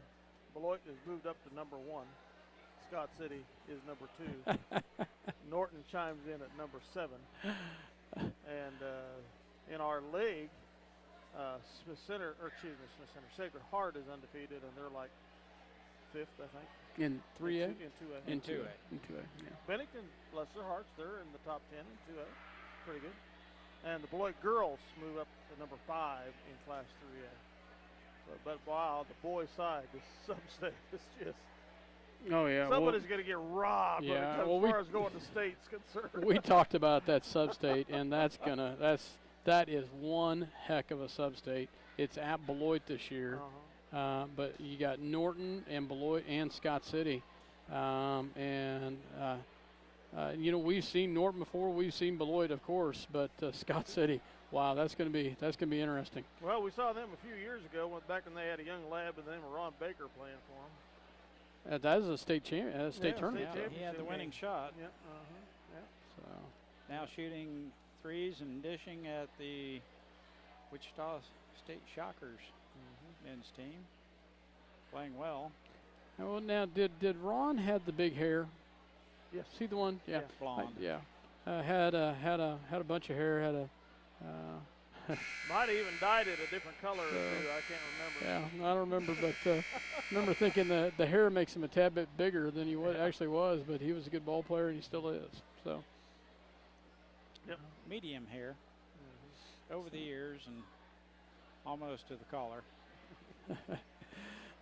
Beloit has moved up to number 1. Scott City is number 2. Norton chimes in at number 7. And in our league, Sacred Heart is undefeated, and they're like 5th, I think. In 3A? In 2A. In 2A, yeah. Bennington, bless their hearts, they're in the top 10 in 2A. Pretty good. And the Beloit girls move up to number 5 in Class 3A. So, but wow, the boys' side, the sub-state is just. Oh yeah. Somebody's going to get robbed as far as going to state's concerned. We talked about that sub-state, and that is one heck of a sub-state. It's at Beloit this year. But you got Norton and Beloit and Scott City. We've seen Norton before. We've seen Beloit, of course, but Scott City, wow, that's going to be interesting. Well, we saw them a few years ago, back when they had a young lad by the name of Ron Baker playing for them. That is a state tournament. He had the winning shot. Yeah. So now shooting threes and dishing at the Wichita State Shockers men's team, playing well. Well, now did Ron had the big hair? Yes. See the one? Yeah. Blonde. Had a bunch of hair. Had a. Might have even dyed it a different color or two. I can't remember. Yeah, I don't remember, but remember thinking the hair makes him a tad bit bigger than he actually was, but he was a good ball player and he still is. So. Yep. Medium hair over the ears and almost to the collar.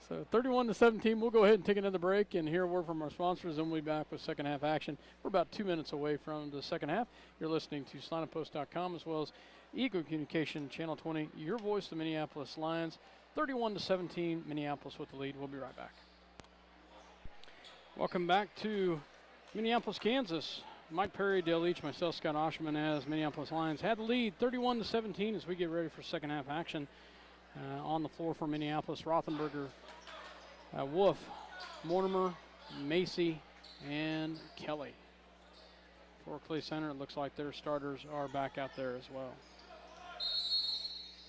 So 31-17, we'll go ahead and take another break and hear a word from our sponsors, and we'll be back with second half action. We're about 2 minutes away from the second half. You're listening to SlanterPost.com as well as Eagle Communication Channel 20, your voice, the Minneapolis Lions. 31-17, Minneapolis with the lead. We'll be right back. Welcome back to Minneapolis, Kansas. Mike Perry, Dale Leach, myself, Scott Osherman as Minneapolis Lions had the lead 31-17 as we get ready for second half action. On the floor for Minneapolis, Rothenberger, Wolf, Mortimer, Macy, and Kelly. For Clay Center, it looks like their starters are back out there as well.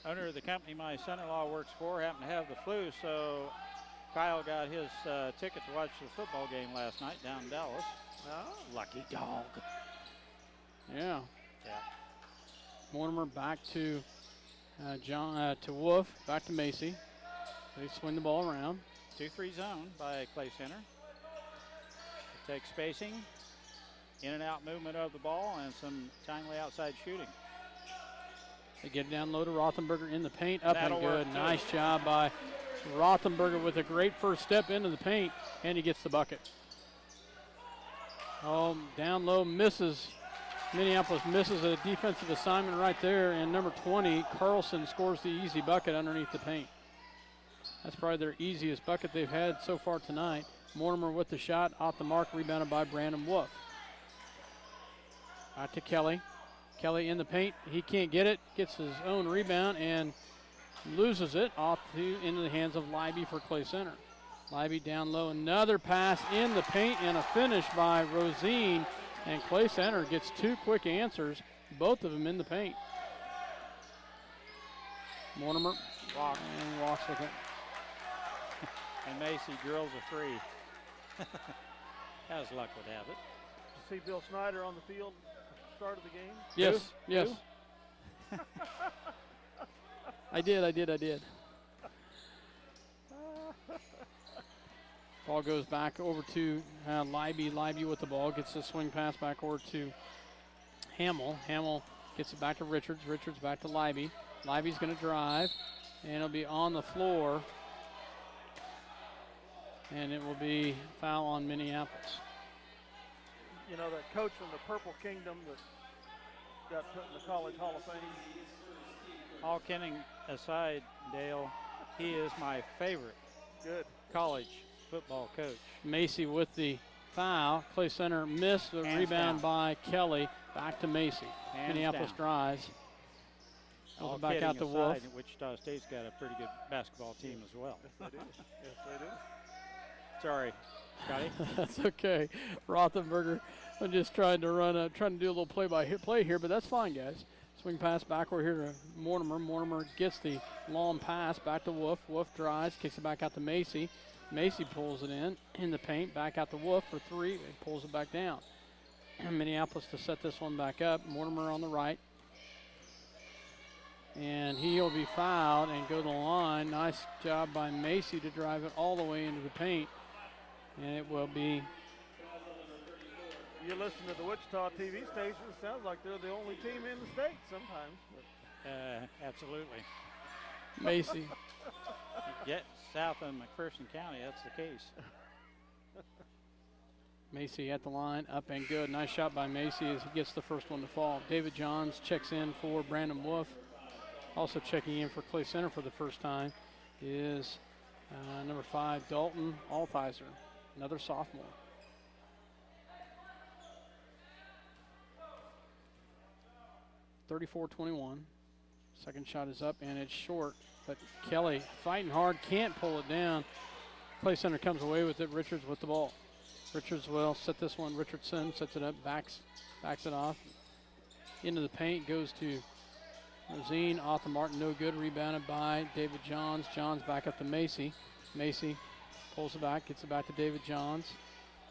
Owner of the company my son-in-law works for happened to have the flu, so Kyle got his ticket to watch the football game last night down in Dallas. Oh. Lucky dog. Yeah. Mortimer back to to Wolf, back to Macy. They swing the ball around. 2-3 zone by Clay Center. It takes spacing, in and out movement of the ball, and some timely outside shooting. They get it down low to Rothenberger in the paint. Up and That'll good. work, too. Nice job by Rothenberger with a great first step into the paint, and he gets the bucket. Oh, down low, misses. Minneapolis misses a defensive assignment right there, and number 20, Carlson, scores the easy bucket underneath the paint. That's probably their easiest bucket they've had so far tonight. Mortimer with the shot, off the mark, rebounded by Brandon Wolf. Out to Kelly. Kelly in the paint, he can't get it, gets his own rebound and loses it into the hands of Leiby for Clay Center. Leiby down low, another pass in the paint and a finish by Rosine, and Clay Center gets two quick answers, both of them in the paint. Mortimer walks with it. And Macy drills a three. As luck would have it. You see Bill Snyder on the field start of the game? Yes, yes. I did. Ball goes back over to Leiby. Leiby with the ball, gets the swing pass back over to Hamill. Hamill gets it back to Richards. Richards back to Leiby. Leiby's going to drive, and it'll be on the floor. And it will be foul on Minneapolis. You know, that coach from the Purple Kingdom that got put in the College Hall of Fame. All kidding aside, Dale, he is my favorite college football coach. Macy with the foul. Clay Center missed the rebound by Kelly. Back to Macy. Minneapolis drives. All back kidding out to aside, Wolf. Wichita State's got a pretty good basketball team as well. Yes, they do. Yes, they do. Sorry, Scotty. That's okay. Rothenberger, I'm just trying to do a little play here, but that's fine, guys. Swing pass backward here to Mortimer. Mortimer gets the long pass back to Wolf. Wolf drives, kicks it back out to Macy. Macy pulls it in the paint, back out to Wolf for three, and pulls it back down. Minneapolis to set this one back up. Mortimer on the right. And he'll be fouled and go to the line. Nice job by Macy to drive it all the way into the paint. And it will be. You listen to the Wichita TV station, it sounds like they're the only team in the state sometimes. Absolutely. Macy. Get south of McPherson County, that's the case. Macy at the line, up and good. Nice shot by Macy as he gets the first one to fall. David Johns checks in for Brandon Wolf. Also checking in for Clay Center for the first time is number 5, Dalton Althizer, another sophomore. (34-21). Second shot is up and it's short, but Kelly fighting hard, can't pull it down. Clay Center comes away with it. Richards with the ball. Richards will set this one. Richardson sets it up, backs it off into the paint, goes to Rosine, off the mark, no good. Rebounded by David Johns. Johns back up to Macy. Macy pulls it back, gets it back to David Johns.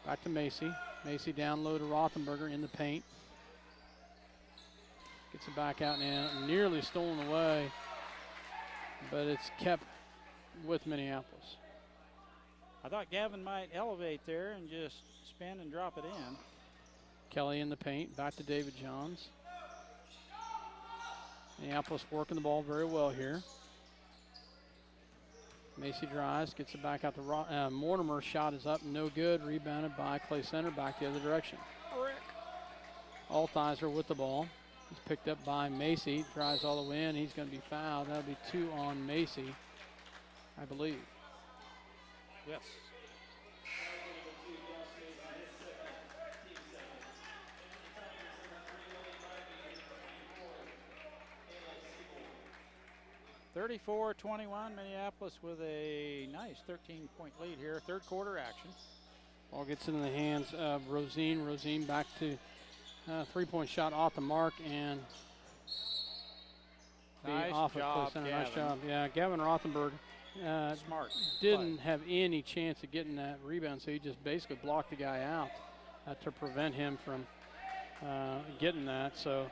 Back to Macy. Macy down low to Rothenberger in the paint. Gets it back out and nearly stolen away, but it's kept with Minneapolis. I thought Gavin might elevate there and just spin and drop it in. Kelly in the paint, back to David Johns. Minneapolis working the ball very well here. Macy drives, gets it back out to Mortimer. Shot is up, no good. Rebounded by Clay Center, back the other direction. Althizer with the ball. He's picked up by Macy, drives all the way in. He's going to be fouled. That'll be 2 on Macy, I believe. Yes. (34-21), Minneapolis with a nice 13-point lead here. Third quarter action. Ball gets into the hands of Rosine. Rosine back to three-point shot off the mark and Nice off job, of Clay Center. Gavin. Nice job. Yeah, Gavin Rothenberg Smart. didn't have any chance of getting that rebound, so he just basically blocked the guy out to prevent him from getting that. So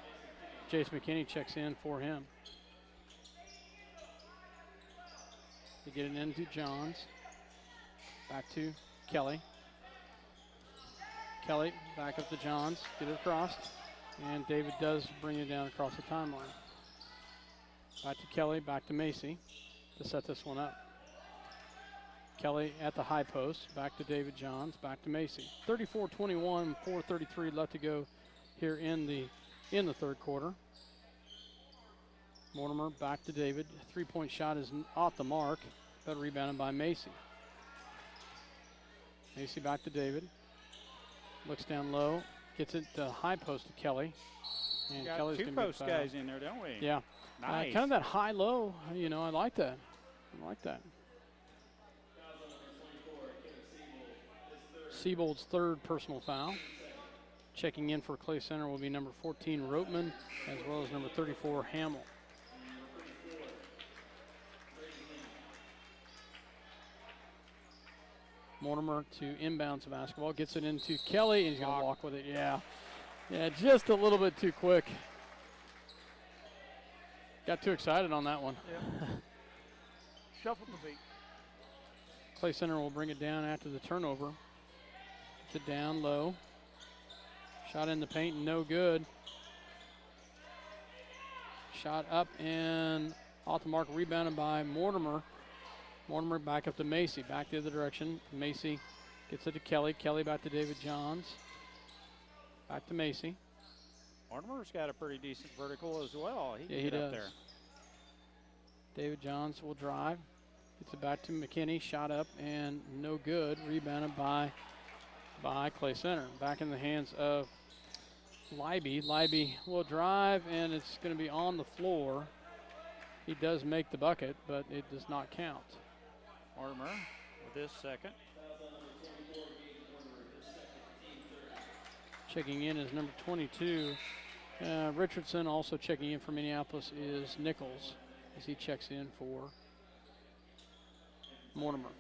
Jace McKinney checks in for him. They get it into Johns. Back to Kelly. Kelly back up to Johns. Get it across. And David does bring it down across the timeline. Back to Kelly, back to Macy to set this one up. Kelly at the high post, back to David Johns, back to Macy. 34-21, 4:33 left to go here in the third quarter. Mortimer back to David. Three-point shot is off the mark, but rebounded by Macy. Macy back to David. Looks down low, gets it to high post to Kelly. And Got Kelly's two gonna be post fouled. guys in there, don't we? Yeah. Nice. Kind of that high-low, I like that. I like that. Siebold's third personal foul. Checking in for Clay Center will be number 14, Roteman, as well as number 34, Hamill. Mortimer to inbounds basketball, gets it into Kelly, and he's going to walk with it. Yeah, just a little bit too quick. Got too excited on that one. Yep. Shuffled the feet. Clay Center will bring it down after the turnover. Gets it down low. Shot in the paint, no good. Shot up and off the mark, rebounded by Mortimer. Mortimer back up to Macy, back the other direction. Macy gets it to Kelly. Kelly back to David Johns. Back to Macy. Mortimer's got a pretty decent vertical as well. He can He get does. up there. David Johns will drive. Gets it back to McKinney. Shot up and no good. Rebounded by Clay Center. Back in the hands of Leiby. Leiby will drive, and it's going to be on the floor. He does make the bucket, but it does not count. Mortimer with his second. Checking in is number 22. Richardson. Also checking in for Minneapolis is Nichols, as he checks in for Mortimer.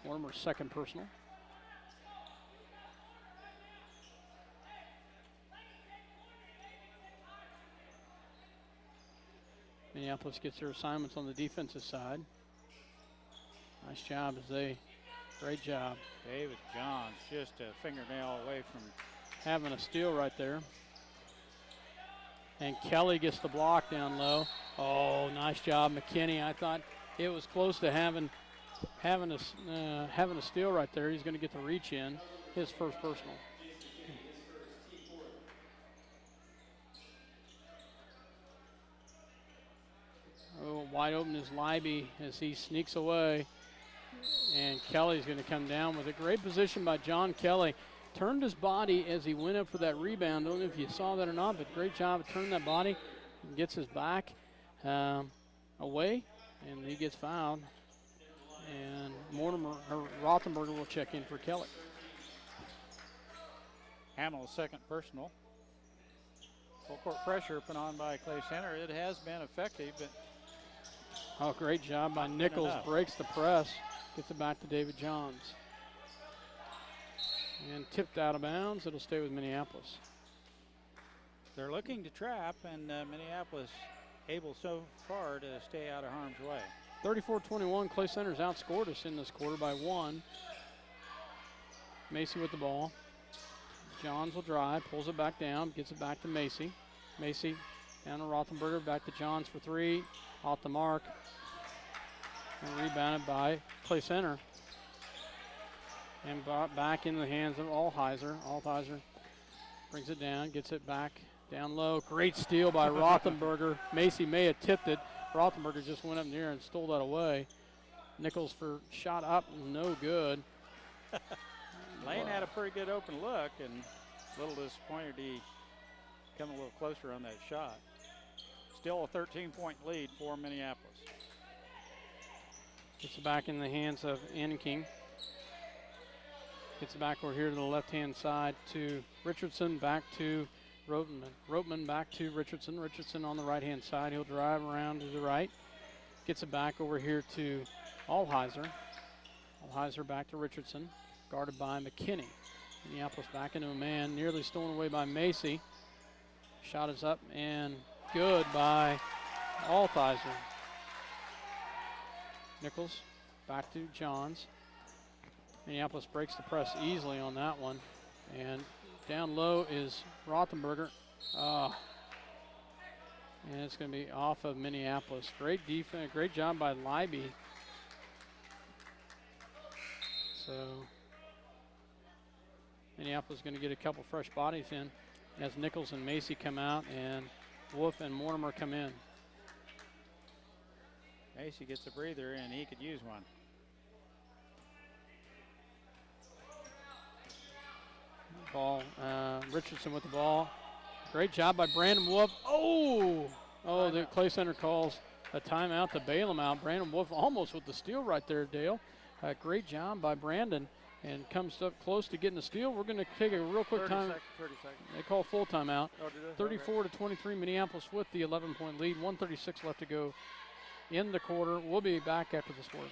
Mortimer's second personal. Minneapolis gets their assignments on the defensive side. Nice job great job. David Johns just a fingernail away from Having a steal right there. And Kelly gets the block down low. Oh, nice job, McKinney. I thought it was close to having a steal right there. He's going to get the reach in, his first personal. Oh, wide open is Leiby as he sneaks away. And Kelly's going to come down with a great position by John Kelly. Turned his body as he went up for that rebound. I don't know if you saw that or not, but great job of turning that body. And gets his back away, and he gets fouled. And Rothenberger will check in for Kelly. Hamill's second personal. Full court pressure put on by Clay Center. It has been effective, but oh, great job by Nichols. Breaks the press. Gets it back to David Johns. And tipped out of bounds. It'll stay with Minneapolis. they're looking to trap, and Minneapolis able so far to stay out of harm's way. 34-21, Clay Center's outscored us in this quarter by 1. Macy with the ball. Johns will drive, pulls it back down, gets it back to Macy. Macy down to Rothenberger, back to Johns for 3, off the mark. And rebounded by Clay Center. And brought back in the hands of Altheiser. Altheiser brings it down, gets it back down low. Great steal by Rothenberger. Macy may have tipped it. Rothenberger just went up in the air and stole that away. Nichols for shot up, no good. Lane had a pretty good open look, and a little disappointed he come a little closer on that shot. Still a 13-point lead for Minneapolis. Gets it back in the hands of Enking. Gets it back over here to the left-hand side to Richardson, back to Roteman. Roteman back to Richardson. Richardson on the right-hand side. He'll drive around to the right. Gets it back over here to Altheiser. Altheiser back to Richardson, guarded by McKinney. Minneapolis back into a man, nearly stolen away by Macy. Shot is up and good by Altheiser. Nichols back to Johns. Minneapolis breaks the press easily on that one. And down low is Rothenberger. And it's going to be off of Minneapolis. Great defense, great job by Leiby. So Minneapolis is going to get a couple fresh bodies in as Nichols and Macy come out and Wolf and Mortimer come in. Macy gets a breather, and he could use one. Ball, Richardson with the ball. Great job by Brandon Wolf. Oh, the Clay Center calls a timeout to bail him out. Brandon Wolf almost with the steal right there, Dale. Great job by Brandon, and comes up close to getting the steal. We're going to take a real quick 30 time. seconds, 30 seconds. They call full timeout. Oh, did they? 34 to 23, Minneapolis with the 11-point lead. 1:36 left to go in the quarter. We'll be back after this word.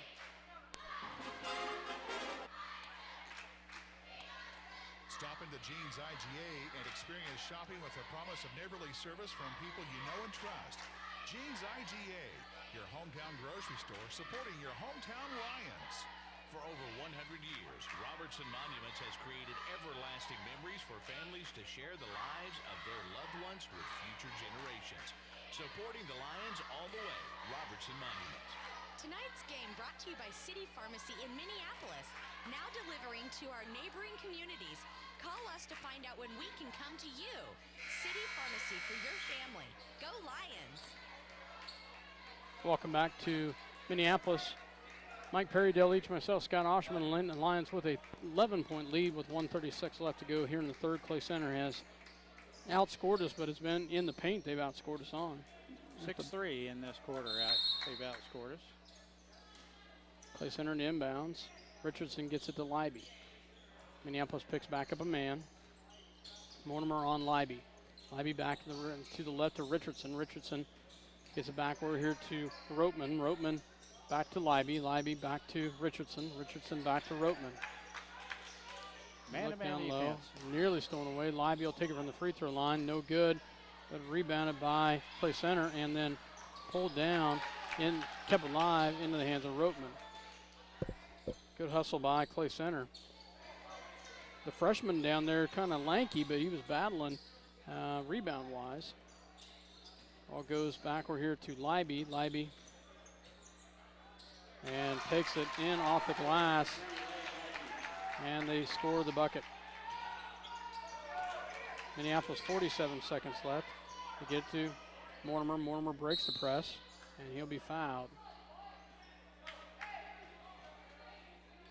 Stop into Jeans IGA and experience shopping with a promise of neighborly service from people you know and trust. Jeans IGA, your hometown grocery store supporting your hometown Lions. For over 100 years, Robertson Monuments has created everlasting memories for families to share the lives of their loved ones with future generations. Supporting the Lions all the way, Robertson Monuments. Tonight's game brought to you by City Pharmacy in Minneapolis, now delivering to our neighboring communities. Call us to find out when we can come to you. City Pharmacy for your family. Go Lions! Welcome back to Minneapolis. Mike Perry, Dale Leach, myself, Scott Osherman, and the Lions with a 11-point lead with 1:36 left to go here in the third. Clay Center has outscored us, but it's been in the paint they've outscored us on. 6-3 in this quarter. They've outscored us. Clay Center in inbounds. Richardson gets it to Leiby. Minneapolis picks back up a man. Mortimer on Leiby. Leiby back to the left to Richardson. Richardson gets it back over here to Roteman. Roteman back to Leiby. Leiby back to Richardson. Richardson back to Roteman. Man-to-man down low. defense. Nearly stolen away. Leiby will take it from the free throw line. No good. But rebounded by Clay Center and then pulled down and kept alive into the hands of Roteman. Good hustle by Clay Center. The freshman down there kind of lanky, but he was battling rebound-wise. Ball goes backward here to Leiby. Leiby and takes it in off the glass, and they score the bucket. Minneapolis 47 seconds left to get to Mortimer. Mortimer breaks the press, and he'll be fouled.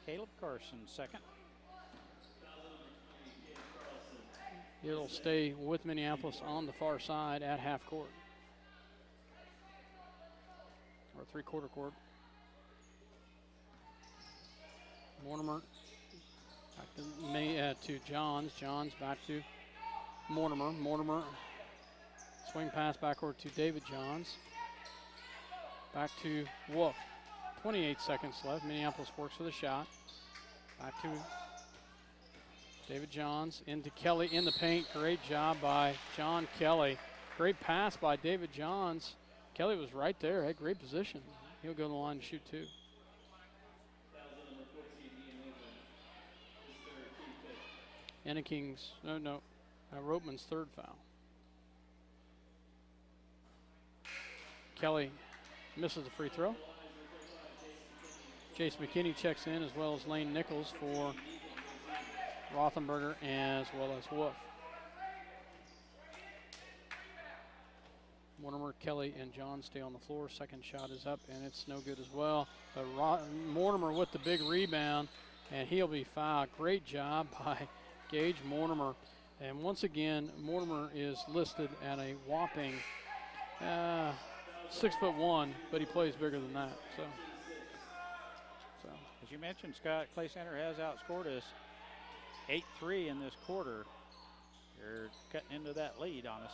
Caleb Carson, second. It'll stay with Minneapolis on the far side at half court. Or three-quarter court. Mortimer back to Johns. Johns back to Mortimer. Mortimer swing pass backward to David Johns. Back to Wolf. 28 seconds left. Minneapolis works for the shot. Back to David Johns into Kelly in the paint. Great job by John Kelly. Great pass by David Johns. Kelly was right there, had great position. He'll go to the line to shoot two. King's, Roteman's third foul. Kelly misses the free throw. Jason McKinney checks in, as well as Lane Nichols for Rothenberger as well as Wolf. Mortimer, Kelly, and John stay on the floor. Second shot is up, and it's no good as well. But Mortimer with the big rebound, and he'll be fouled. Great job by Gage Mortimer. And once again, Mortimer is listed at a whopping 6'1", but he plays bigger than that. So. As you mentioned, Scott, Clay Center has outscored us 8-3 in this quarter. They're cutting into that lead on us.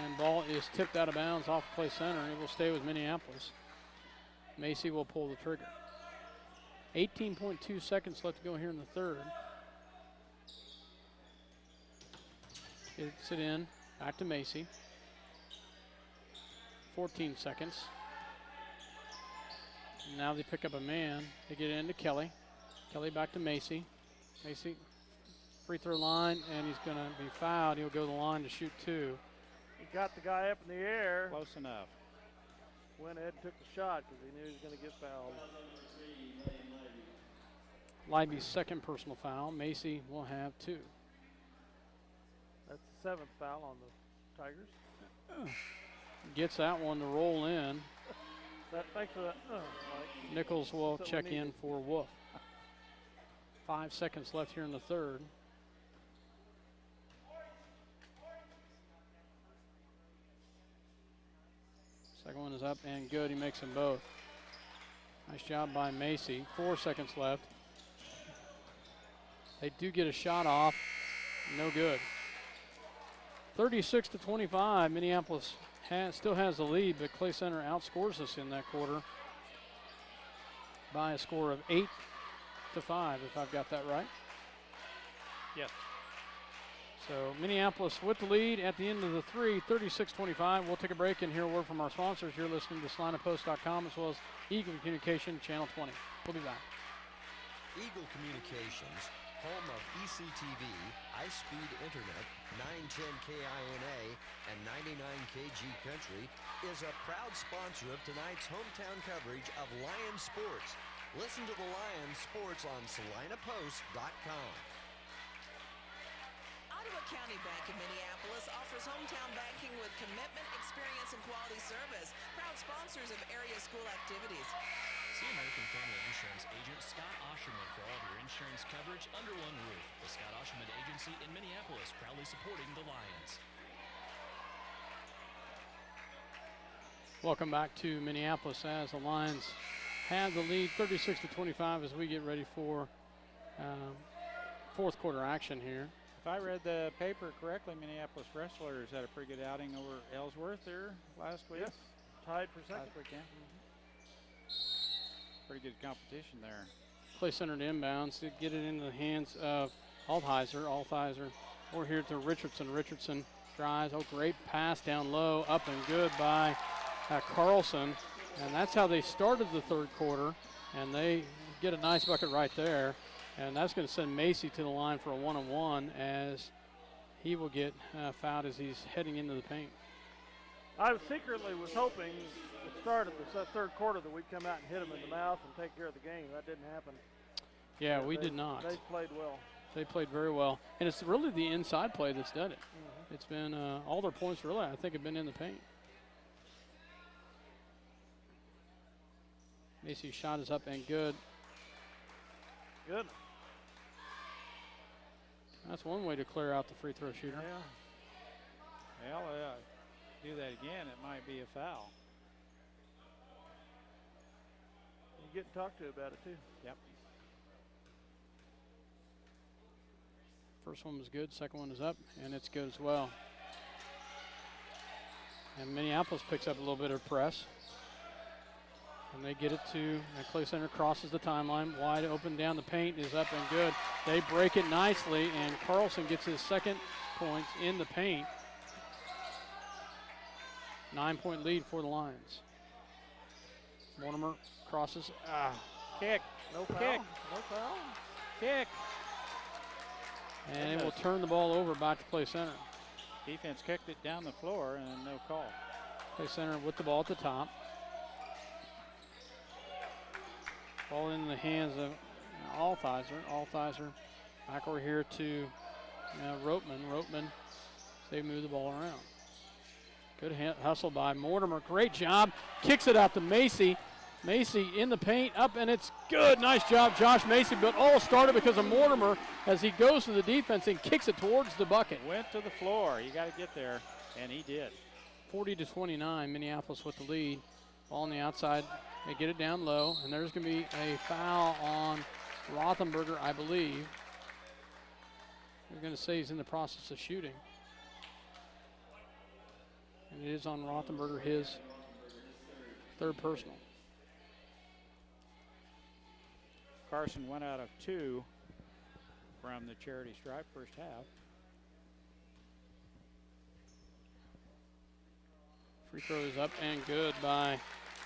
And ball is tipped out of bounds off Clay Center, and it will stay with Minneapolis. Macy will pull the trigger. 18.2 seconds left to go here in the third. Gets it in, back to Macy. 14 seconds. Now they pick up a man. They get it into Kelly. Kelly back to Macy. Macy free throw line, and he's going to be fouled. He'll go to the line to shoot 2. He got the guy up in the air. Close enough. Went ahead and took the shot because he knew he was going to get fouled. Leiby's second personal foul. Macy will have 2. That's the 7th foul on the Tigers. Gets that one to roll in. Thanks for that. Mike. Nichols will That's what check we in needed. for Wolf. 5 seconds left here in the third. Second one is up and good. He makes them both. Nice job by Macy. 4 seconds left. They do get a shot off. No good. 36-25. Minneapolis still has the lead, but Clay Center outscores us in that quarter by a score of 8-5, if I've got that right. Yes. So Minneapolis with the lead at the end of the 3, 36-25. We'll take a break and hear a word from our sponsors. You're listening to SalinaPost.com as well as Eagle Communication Channel 20. We'll be back. Eagle Communications, home of ECTV, high-speed internet, 910 KINA, and 99 KG Country, is a proud sponsor of tonight's hometown coverage of Lions sports. Listen to the Lions sports on SalinaPost.com. Ottawa County Bank of Minneapolis offers hometown banking with commitment, experience, and quality service. Proud sponsors of area school activities. See American Family Insurance agent Scott Osherman for all of your insurance coverage under one roof. The Scott Osherman Agency in Minneapolis, proudly supporting the Lions. Welcome back to Minneapolis as the Lions have the lead 36-25 as we get ready for fourth quarter action here. If I read the paper correctly, Minneapolis Wrestlers had a pretty good outing over Ellsworth there last week. Yes, tied for second. Last weekend. Pretty good competition there. Play center to inbounds to get it into the hands of Altheiser. We're here to Richardson. Richardson drives. Oh, great pass down low. Up and good by Carlson. And that's how they started the third quarter. And they get a nice bucket right there. And that's going to send Macy to the line for a one-on-one as he will get fouled as he's heading into the paint. I secretly was hoping at the start of the third quarter that we'd come out and hit him in the mouth and take care of the game. That didn't happen. Yeah, we did not. They played well. They played very well. And it's really the inside play that's done it. It's been all their points really, I think, have been in the paint. Macy's shot is up and good. Good. That's one way to clear out the free throw shooter. Yeah. Well, do that again, it might be a foul. You're getting talked to about it, too. Yep. First one was good, second one is up, and it's good as well. And Minneapolis picks up a little bit of press. And they get it to Clay Center, crosses the timeline, wide open down the paint, is up and good. They break it nicely, and Carlson gets his second points in the paint. 9-point lead for the Lions. Mortimer crosses. Kick. No foul. Kick. No foul. Kick. And it will turn the ball over back to Clay Center. Defense kicked it down the floor and no call. Clay Center with the ball at the top. Ball in the hands of Altheiser. Altheiser back over here to Roteman. Roteman, they move the ball around. Good hustle by Mortimer. Great job. Kicks it out to Macy. Macy in the paint, up, and it's good. Nice job, Josh Macy. But all started because of Mortimer as he goes to the defense and kicks it towards the bucket. Went to the floor. You got to get there, and he did. 40-29, Minneapolis with the lead. Ball on the outside. They get it down low, and there's going to be a foul on Rothenberger, I believe. They're going to say he's in the process of shooting. And it is on Rothenberger, his third personal. Carson went out of 2 from the charity stripe first half. Free throw is up and good by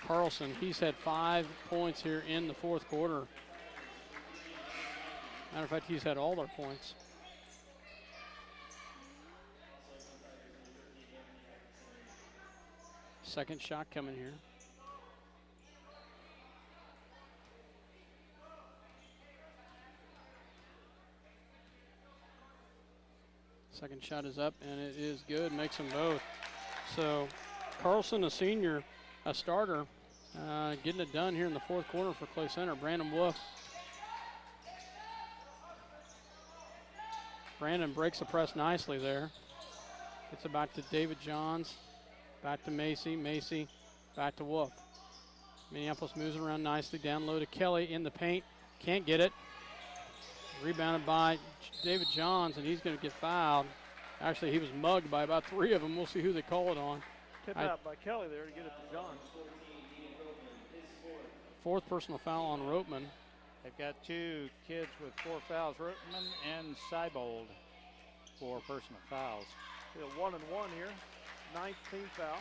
Carlson. He's had 5 points here in the fourth quarter. Matter of fact, he's had all their points. Second shot coming here. Second shot is up, and it is good. Makes them both. So Carlson, a senior, a starter, getting it done here in the fourth quarter for Clay Center. Brandon Wolf. Brandon breaks the press nicely there. Gets it back to David Johns. Back to Macy. Macy back to Wolf. Minneapolis moves around nicely. Down low to Kelly in the paint. Can't get it. Rebounded by David Johns, and he's going to get fouled. Actually, he was mugged by about 3 of them. We'll see who they call it on. Tip out by Kelly there to get it to Johns. Fourth personal foul on Ropeman. They've got 2 kids with 4 fouls, Ropeman and Seibold, 4 personal fouls. 1 and 1 here. 9th team foul.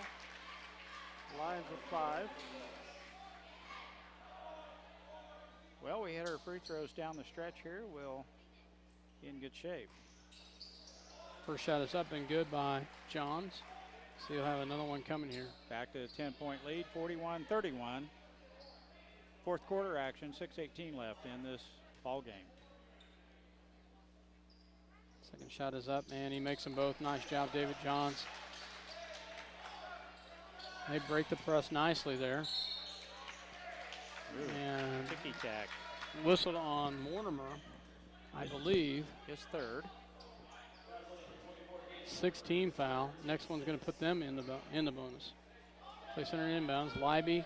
Lions with 5. Well, we hit our free throws down the stretch here. We'll be in good shape. First shot is up and good by Johns. So you'll have another one coming here. Back to a 10-point lead, 41-31. Fourth quarter action, 6:18 left in this ball game. Second shot is up, and he makes them both. Nice job, David Johns. They break the press nicely there. Ooh, and ticky-tack. Whistled on Mortimer, I believe. His third. 16 foul. Next one's going to put them in the bonus. Play center inbounds. Libby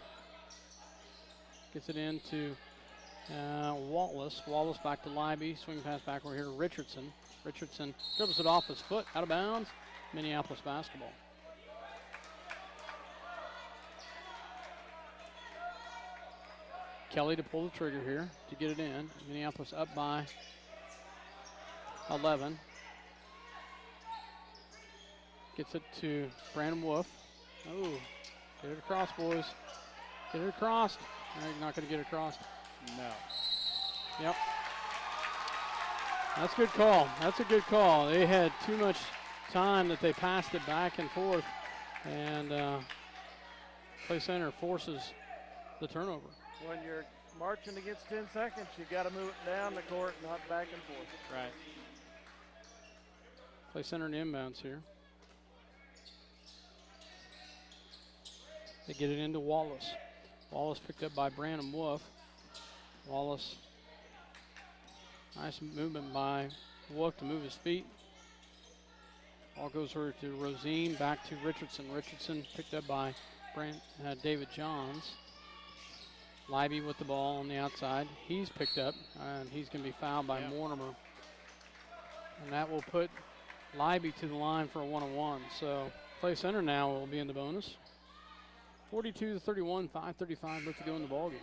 gets it into Wallace. Wallace back to Libby. Swing pass back over here to Richardson. Richardson dribbles it off his foot. Out of bounds. Minneapolis basketball. Kelly to pull the trigger here to get it in. Minneapolis up by 11. Gets it to Brandon Wolf. Oh, get it across, boys. Get it across. No, you're not going to get it across. No. Yep. That's a good call. That's a good call. They had too much time that they passed it back and forth. And Clay Center forces the turnover. When you're marching against 10 seconds, you got to move it down the court, not back and forth. Right. Clay Center in inbounds here. They get it into Wallace. Wallace picked up by Brandon Wolf. Wallace, nice movement by Wolf to move his feet. Ball goes over to Rosine, back to Richardson. Richardson picked up by David Johns. Libby with the ball on the outside. He's picked up, and he's going to be fouled by Mortimer. And that will put Libby to the line for a 1-on-1. So Clay Center now will be in the bonus. 42-31, 5:35 left to go in the ball game.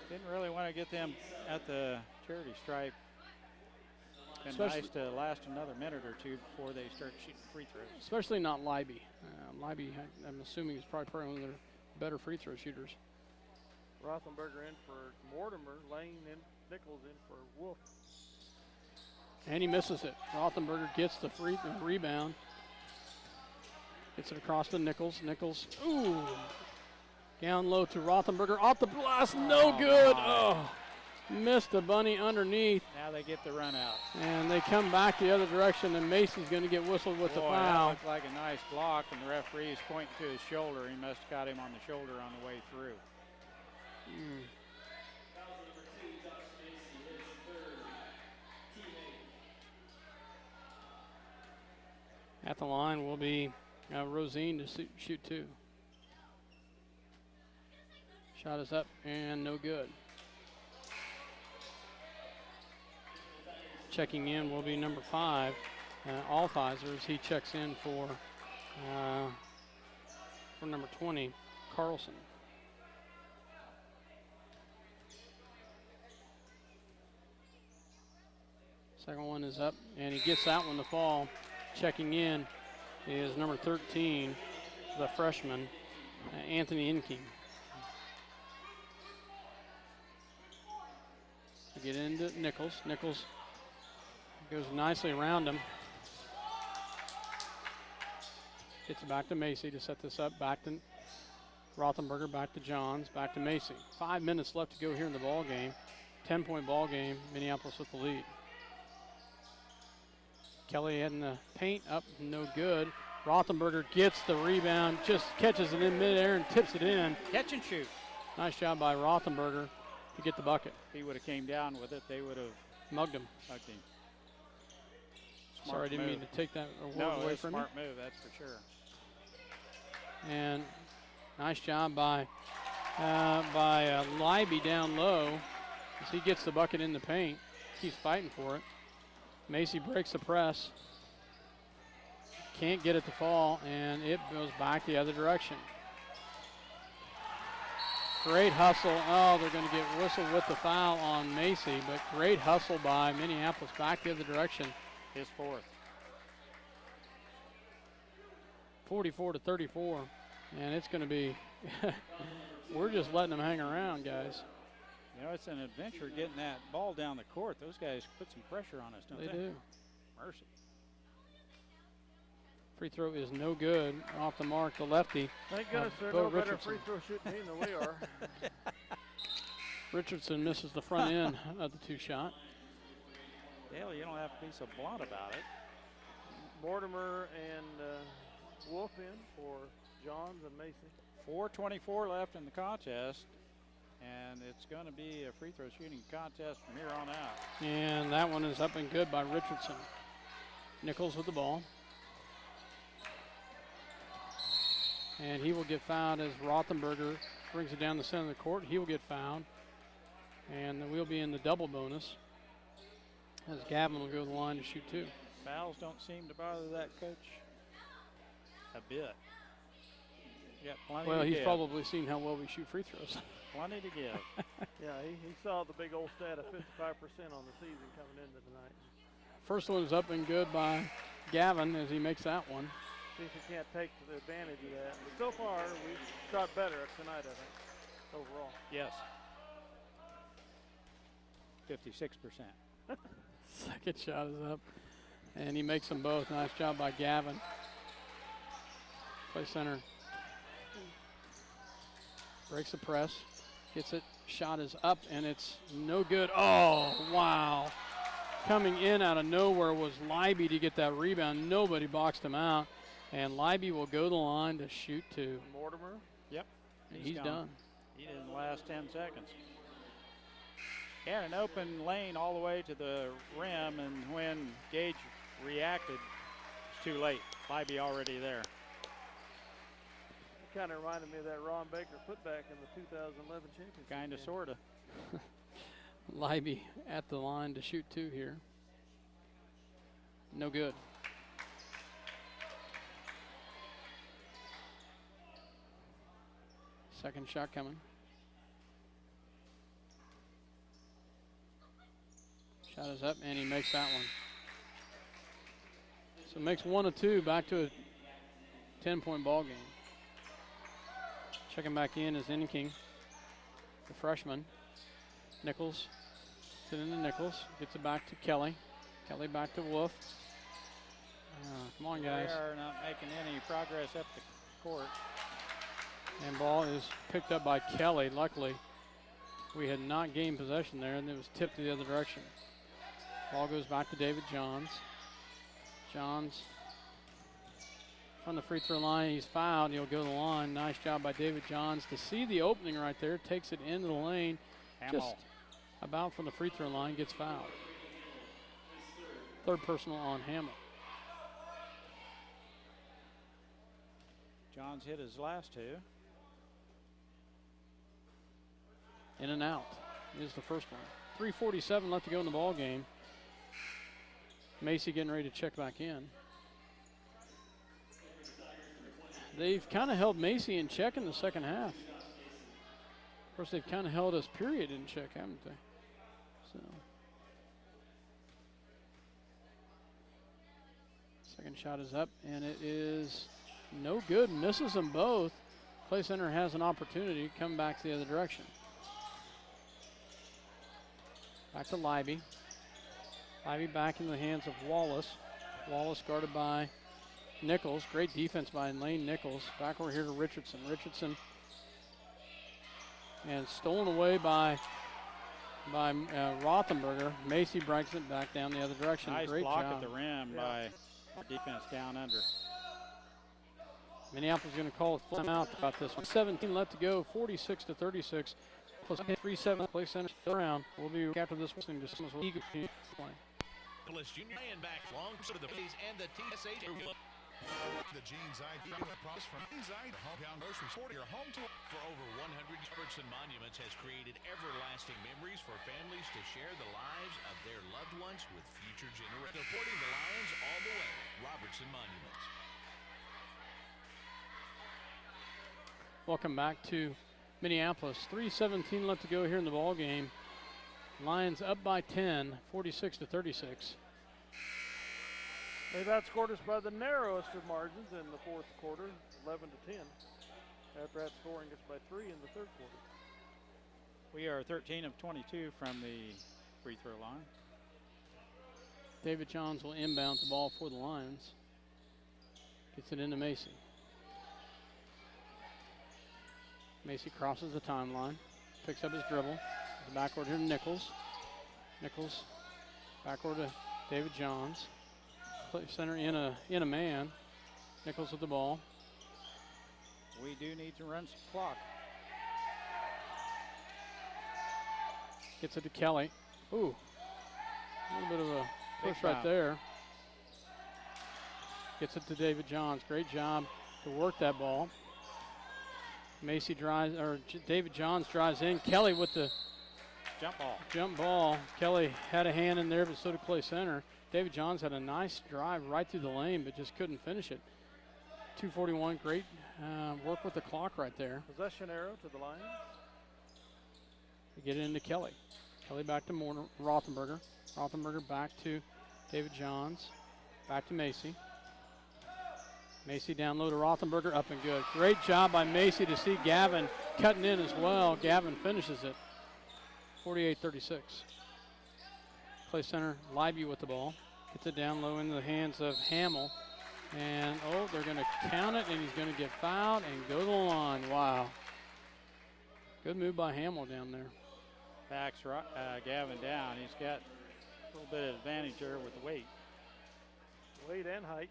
Didn't really want to get them at the charity stripe. Been nice to last another minute or two before they start shooting free throws. Especially not Libby. Libby, I'm assuming, is probably one of their better free throw shooters. Rothenberger in for Mortimer, Lane in, Nichols in for Wolf. And he misses it. Rothenberger gets the rebound. Gets it across to Nichols. Nichols, ooh. Down low to Rothenberger. Off the blast, no good. Oh, missed the bunny underneath. Now they get the run out. And they come back the other direction, and Macy's going to get whistled with the foul. That looked like a nice block, and the referee's pointing to his shoulder. He must have got him on the shoulder on the way through. At the line will be Rosine to shoot 2. Shot is up and no good. Checking in will be number 5, Althizer, as he checks in for number 20, Carlson. Second one is up, and he gets that one to fall. Checking in is number 13, the freshman, Anthony Inking. We get into Nichols. Nichols goes nicely around him. Gets it back to Macy to set this up. Back to Rothenberger, back to Johns, back to Macy. 5 minutes left to go here in the ball game. 10-point ball game. Minneapolis with the lead. Kelly in the paint, up, no good. Rothenberger gets the rebound, just catches it in midair and tips it in. Catch and shoot. Nice job by Rothenberger to get the bucket. If he would have came down with it, they would have Mugged him. mugged him. Sorry, I didn't mean to take that away No, from it's a you. smart move, that's for sure. And nice job by Leiby down low as he gets the bucket in the paint. Keeps fighting for it. Macy breaks the press. Can't get it to fall, and it goes back the other direction. Great hustle. Oh, they're going to get whistled with the foul on Macy, but great hustle by Minneapolis back the other direction. His fourth. 44-34, and it's going to be, we're just letting them hang around, guys. You know, it's an adventure getting that ball down the court. Those guys put some pressure on us, don't they? They do. Mercy. Free throw is no good. Off the mark, the lefty. Thank goodness they're Bo no better Richardson. free throw shooting team than we are. Richardson misses the front end of the two shot. Dale, you don't have to be so blunt about it. Mortimer and Wolf in for Johns and Macy. 4:24 left in the contest, and it's going to be a free throw shooting contest from here on out. And that one is up and good by Richardson. Nichols with the ball. And he will get fouled as Rothenberger brings it down the center of the court. He will get fouled. And we'll be in the double bonus as Gavin will go to the line to shoot two. Fouls don't seem to bother that coach a bit. You got plenty Well, to he's give. probably seen how well we shoot free throws. Plenty to give. Yeah, he saw the big old stat of 55% on the season coming into tonight. First one's up and good by Gavin as he makes that one. See if he can't take the advantage of that. But so far, we've shot better tonight, I think, overall. Yes. 56%. Second shot is up, and he makes them both. Nice job by Gavin. Play center. Breaks the press, gets it. Shot is up, and it's no good. Oh, wow. Coming in out of nowhere was Leiby to get that rebound. Nobody boxed him out, and Leiby will go to the line to shoot two. Mortimer. Yep. He's gone. done. He didn't last 10 seconds. He had an open lane all the way to the rim, and when Gage reacted, it's too late. Leiby already there. It kind of reminded me of that Ron Baker putback in the 2011 championship. Kind of, game. sort of. Leiby at the line to shoot two here. No good. Second shot coming. Shot is up, and he makes that one. So makes 1 of 2, back to a 10-point ball game. Checking back in is Inking, the freshman. Nichols, sitting to Nichols, gets it back to Kelly. Kelly back to Wolf. Come on, guys. They are not making any progress up the court. And ball is picked up by Kelly. Luckily, we had not gained possession there, and it was tipped to the other direction. Ball goes back to David Johns. Johns from the free throw line. He's fouled. He'll go to the line. Nice job by David Johns to see the opening right there. Takes it into the lane. Hamill. Just about from the free throw line. Gets fouled. Third personal on Hamill. Johns hit his last two. In and out is the first one. 3:47 left to go in the ball game. Macy getting ready to check back in. They've kind of held Macy in check in the second half. Of course, they've kind of held us period in check, haven't they? So, second shot is up, and it is no good. Misses them both. Play center has an opportunity to come back the other direction. Back to Leiby. Leiby back in the hands of Wallace. Wallace guarded by Nichols. Great defense by Lane Nichols. Back over here to Richardson. Richardson. And stolen away by Rothenberger. Macy breaks it back down the other direction. Nice Great block job at the rim by defense down under. Minneapolis is going to call a timeout about this one. 17 left to go, 46-36. Plus 3-7. Play center still around. We'll be back after this one. Just as well. Eagle playing. Junior and back long to the plays and the TSH. The Jeans IGA promise from Jeans IGA, hometown grocery store, your home tool. For over 100 Robertson Monuments has created everlasting memories for families to share the lives of their loved ones with future generations. Supporting the Lions all the way. Robertson Monuments. Welcome back to Minneapolis. 3:17 left to go here in the ball game. Lions up by 10, 46-36. They've outscored us by the narrowest of margins in the fourth quarter, 11-10. After outscoring us by 3 in the third quarter. We are 13 of 22 from the free throw line. David Johns will inbound the ball for the Lions. Gets it into Macy. Macy crosses the timeline, picks up his dribble. The backward here to Nichols. Nichols backward to David Johns. Play center in a man. Nichols with the ball. We do need to run some clock. Gets it to Kelly. Ooh, a little bit of a push Big right foul. there. Gets it to David Johns. Great job to work that ball. Macy drives, or David Johns drives in. Kelly with the Jump ball. Kelly had a hand in there, but so did Clay Center. David Johns had a nice drive right through the lane, but just couldn't finish it. 2:41, great work with the clock right there. Possession arrow to the Lions. To get it into Kelly. Kelly back to Rothenberger. Rothenberger back to David Johns. Back to Macy. Macy down low to Rothenberger, up and good. Great job by Macy to see Gavin cutting in as well. Gavin finishes it. 48-36. Play center, Leiby with the ball. Gets it down low into the hands of Hamill. And, they're going to count it, and he's going to get fouled and go to the line. Wow. Good move by Hamill down there. Backs Gavin down. He's got a little bit of advantage there with the weight. Weight and height.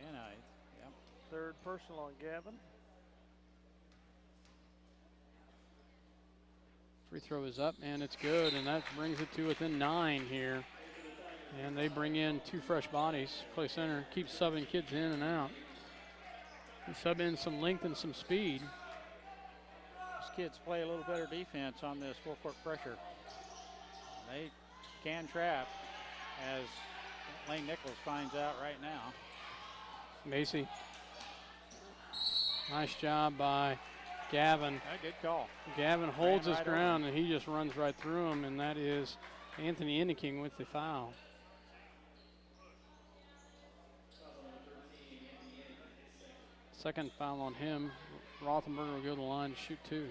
Yep. Third personal on Gavin. Free throw is up, and it's good, and that brings it to within 9 here. And they bring in 2 fresh bodies. Play center, keeps subbing kids in and out. They sub in some length and some speed. These kids play a little better defense on this full court pressure. They can trap, as Lane Nichols finds out right now. Macy. Nice job by Gavin. A good call. Gavin holds his right ground, and he just runs right through him, and that is Anthony Inniking with the foul. Second foul on him. Rothenberger will go to the line to shoot 2 here.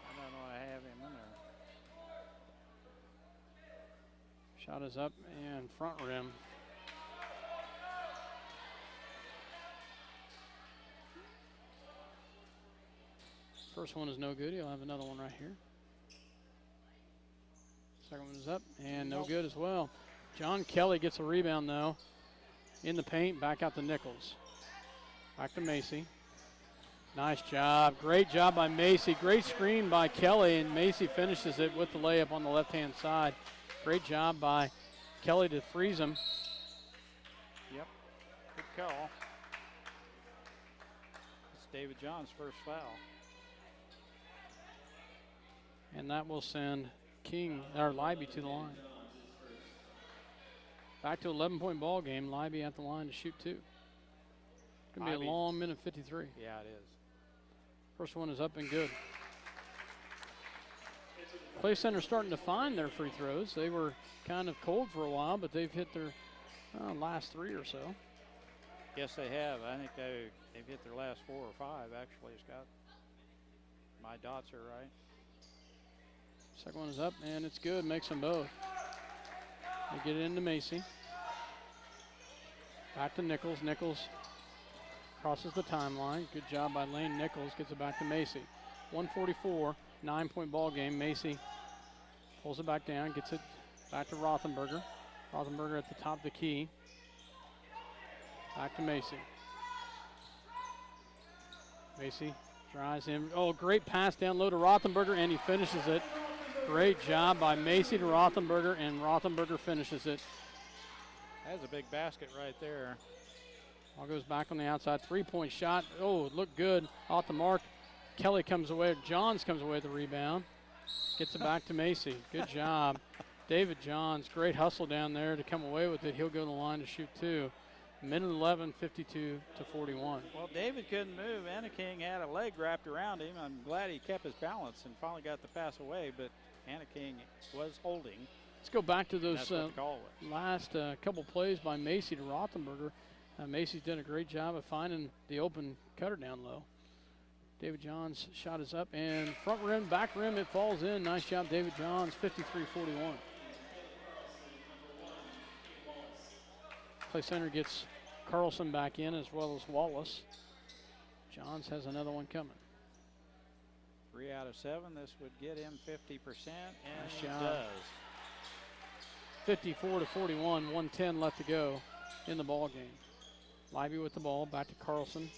I don't know, I have him in there. Shot is up and front rim. First one is no good. He'll have another one right here. Second one is up and no good as well. John Kelly gets a rebound though. In the paint, back out to Nichols. Back to Macy. Nice job. Great job by Macy. Great screen by Kelly, and Macy finishes it with the layup on the left-hand side. Great job by Kelly to freeze him. Yep, good call. It's David John's first foul. And that will send Leiby to the line. Back to 11-point ball game. Leiby at the line to shoot 2. It's going to be a long minute 53. Yeah, it is. First one is up and good. Clay Center starting to find their free throws. They were kind of cold for a while, but they've hit their last 3 or so. Yes, they have. I think they've hit their last 4 or 5, actually, Scott. My dots are right. Second one is up, and it's good. Makes them both. They get it into Macy. Back to Nichols. Nichols crosses the timeline. Good job by Lane Nichols. Gets it back to Macy. 1:44, 9-point ball game. Macy pulls it back down. Gets it back to Rothenberger. Rothenberger at the top of the key. Back to Macy. Macy drives in. Oh, great pass down low to Rothenberger, and he finishes it. Great job by Macy to Rothenberger, and Rothenberger finishes it. That's a big basket right there. Ball goes back on the outside. 3-point shot. Oh, looked good. Off the mark. Kelly comes away. Johns comes away with the rebound. Gets it back to Macy. Good job. David Johns, great hustle down there to come away with it. He'll go to the line to shoot 2. Minute 11, 52-41. Well, David couldn't move. Anna King had a leg wrapped around him. I'm glad he kept his balance and finally got the pass away, but Anna King was holding. Let's go back to those That's what the call was. last couple plays by Macy to Rothenberger. Macy's done a great job of finding the open cutter down low. David Johns' shot is up, and front rim, back rim, it falls in. Nice job, David Johns, 53-41. Play center gets Carlson back in as well as Wallace. Johns has another one coming. 3 out of 7. This would get him 50%, and Nice he job. does. 54-41, 1:10 left to go in the ball game. Lively with the ball, back to Carlson.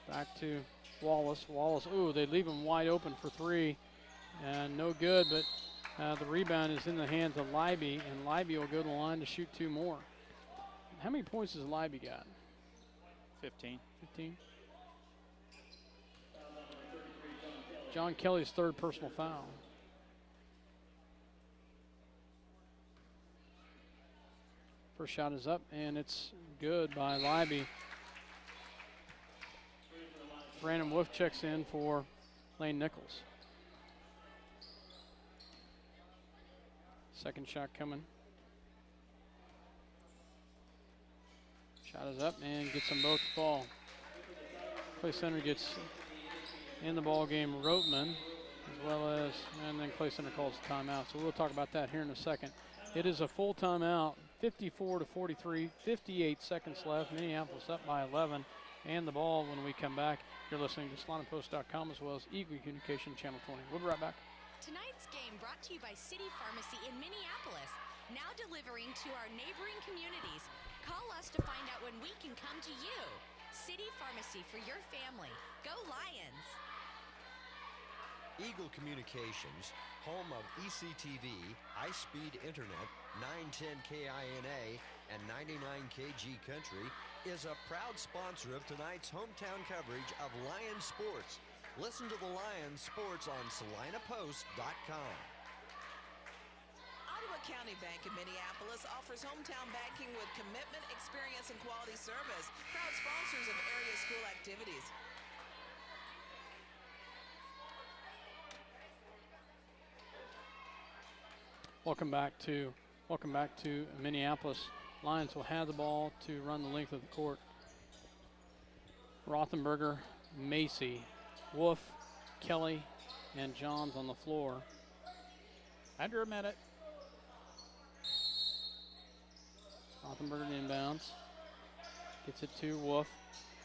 Back to Wallace. Wallace, ooh, they leave him wide open for 3. And no good, but the rebound is in the hands of Libby, and Libby will go to the line to shoot 2 more. How many points has Libby got? 15. 15. John Kelly's 3rd personal foul. First shot is up, and it's good by Libby. Brandon Wolf checks in for Lane Nichols. Second shot coming. Shot is up and gets them both to fall. Clay Center gets in the ball game Roteman, as well as, and then Clay Center calls a timeout. So we'll talk about that here in a second. It is a full timeout, 54-43, 58 seconds left. Minneapolis up by 11. And the ball when we come back. You're listening to SalinaPost.com as well as Eagle Communication Channel 20. We'll be right back. Tonight's game brought to you by City Pharmacy in Minneapolis, now delivering to our neighboring communities. Call us to find out when we can come to you. City Pharmacy for your family. Go Lions! Eagle Communications, home of ECTV, high-speed internet, 910 KINA, and 99 KG Country, is a proud sponsor of tonight's hometown coverage of Lions sports. Listen to the Lions sports on SalinaPost.com. Ottawa County Bank in Minneapolis offers hometown banking with commitment, experience, and quality service. Proud sponsors of area school activities. Welcome back to Minneapolis. Lions will have the ball to run the length of the court. Rothenberger, Macy, Wolf, Kelly, and Johns on the floor. Under a minute. Rothenberger inbounds. Gets it to Wolf.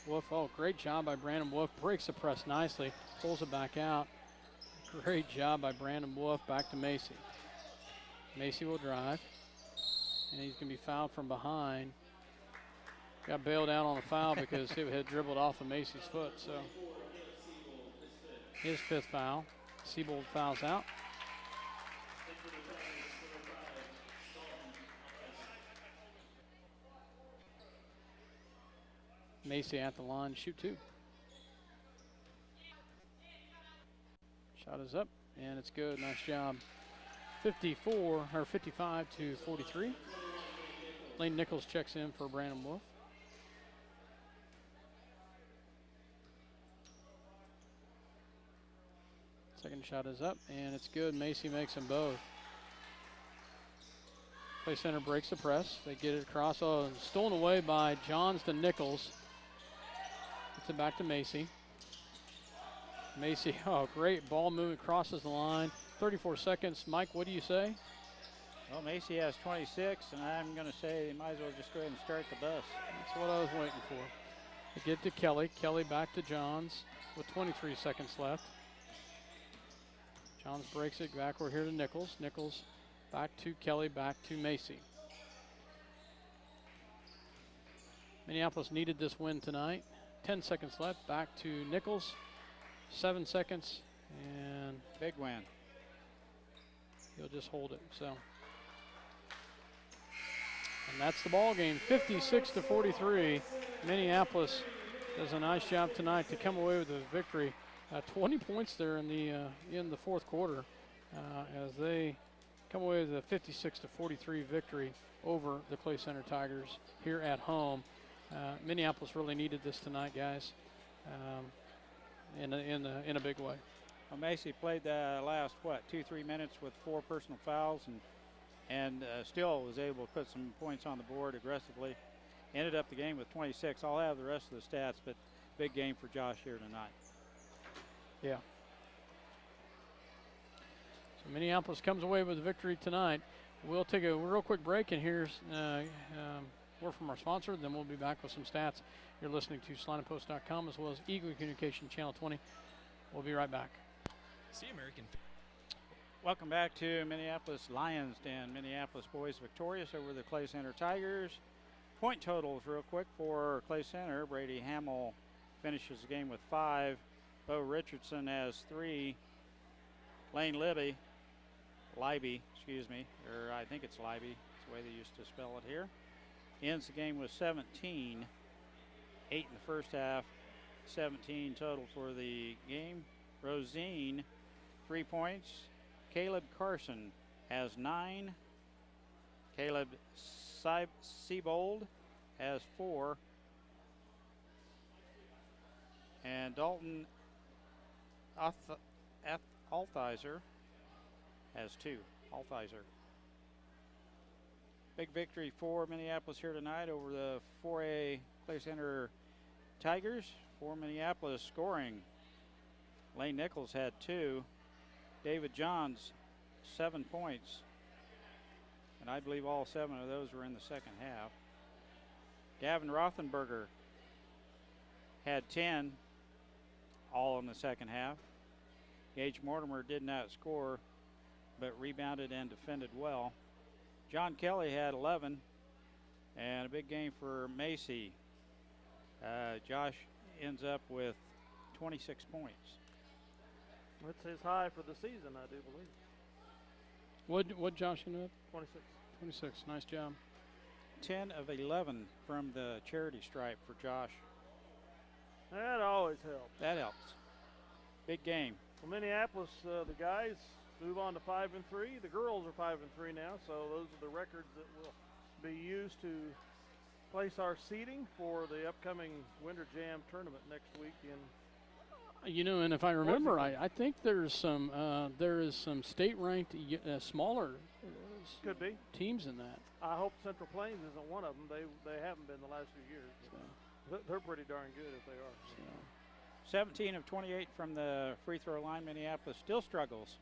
Wolf, oh, great job by Brandon Wolf. Breaks the press nicely. Pulls it back out. Great job by Brandon Wolf. Back to Macy. Macy will drive. And he's going to be fouled from behind. Got bailed out on a foul because it had dribbled off of Macy's foot. So his 5th foul. Siebold fouls out. Macy at the line, shoot 2. Shot is up, and it's good. Nice job. 55-43. Lane Nichols checks in for Brandon Wolf. Second shot is up, and it's good. Macy makes them both. Play center breaks the press. They get it across. Oh, stolen away by Johns to Nichols. Gets it back to Macy. Macy, oh, great ball movement, crosses the line. 34 seconds. Mike, what do you say? Well, Macy has 26, and I'm going to say they might as well just go ahead and start the bus. That's what I was waiting for. They get to Kelly. Kelly back to Johns with 23 seconds left. Johns breaks it back. We're here to Nichols. Nichols back to Kelly, back to Macy. Minneapolis needed this win tonight. 10 seconds left. Back to Nichols. 7 seconds. And big win. He'll just hold it. So, and that's the ball game. 56-43. Minneapolis does a nice job tonight to come away with a victory. 20 points there in the fourth quarter as they come away with a 56-43 victory over the Clay Center Tigers here at home. Minneapolis really needed this tonight, guys, in a big way. Well, Macy played the last 2-3 minutes with 4 personal fouls and still was able to put some points on the board aggressively. Ended up the game with 26. I'll have the rest of the stats, but big game for Josh here tonight. Yeah. So Minneapolis comes away with a victory tonight. We'll take a real quick break, and here's word from our sponsor. Then we'll be back with some stats. You're listening to SalinaPost.com as well as Eagle Communication Channel 20. We'll be right back. See American. Welcome back to Minneapolis Lions Den. Minneapolis boys victorious over the Clay Center Tigers. Point totals real quick for Clay Center. Brady Hamill finishes the game with 5. Bo Richardson has 3. Lane Libby, excuse me, or I think it's Libby, it's the way they used to spell it here, ends the game with 17. 8 in the first half, 17 total for the game. Rosine, 3 points. Caleb Carson has 9. Caleb Siebold has 4. And Dalton Althizer has 2. Althizer. Big victory for Minneapolis here tonight over the 4A Clay Center Tigers. For Minneapolis scoring, Lane Nichols had 2. David Johns, 7 points. And I believe all 7 of those were in the second half. Gavin Rothenberger had 10, all in the second half. Gage Mortimer did not score, but rebounded and defended well. John Kelly had 11, and a big game for Macy. Josh ends up with 26 points. That's his high for the season, I do believe. What Josh end up? 26. 26. Nice job. 10 of 11 from the charity stripe for Josh. That always helps. That helps. Big game. Well, Minneapolis, the guys move on to 5-3. The girls are 5-3 now, so those are the records that will be used to place our seeding for the upcoming Winter Jam tournament next week in. You know, and if I remember right, I think there is some state-ranked smaller could be teams in that. I hope Central Plains isn't one of them. They haven't been the last few years. So. They're pretty darn good if they are. So. 17 of 28 from the free throw line. Minneapolis still struggles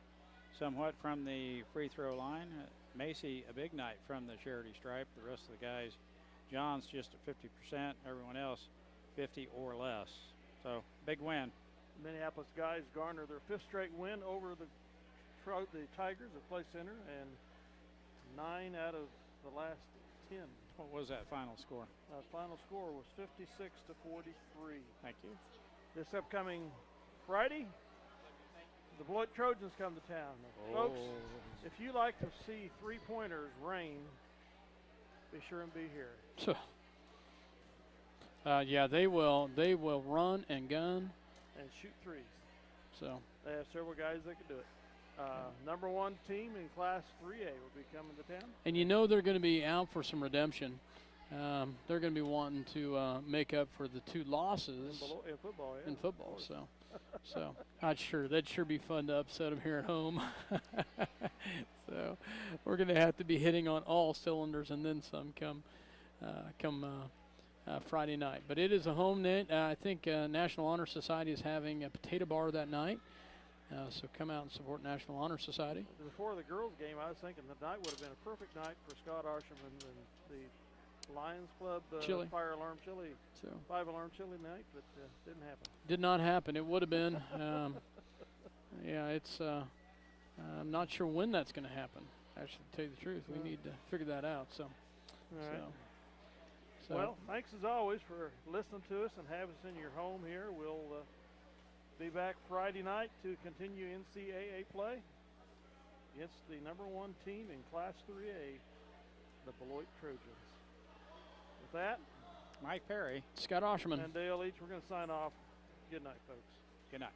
somewhat from the free throw line. Macy, a big night from the charity stripe. The rest of the guys, John's just at 50%. Everyone else 50 or less. So big win. Minneapolis guys garner their 5th straight win over the Tigers at Clay Center, and 9 out of the last 10. What was that final score? Final score was 56-43. Thank you. This upcoming Friday, the Beloit Trojans come to town. Folks, if you like to see 3-pointers rain, be sure and be here. Yeah, they will run and gun and shoot threes. So they have several guys that can do it. Number 1 team in Class 3A will be coming to town. And you know they're going to be out for some redemption. They're going to be wanting to make up for the 2 losses in football. Yeah, in football. So that'd sure be fun to upset them here at home. So we're going to have to be hitting on all cylinders and then some come Friday night. But it is a home night. I think National Honor Society is having a potato bar that night. So come out and support National Honor Society. Before the girls' game, I was thinking the night would have been a perfect night for Scott Arsherman and the Lions Club Chili. Fire Alarm Chili, So 5-alarm chili night, but didn't happen. did not happen. It would have been. Yeah, it's. I'm not sure when that's going to happen. Actually, to tell you the truth, we need to figure that out. So. All right. So. Well, thanks as always for listening to us and having us in your home here. We'll be back Friday night to continue NCAA play against the #1 team in Class 3A, the Beloit Trojans. With that, Mike Perry. Scott Osherman. And Dale Leach, we're going to sign off. Good night, folks. Good night.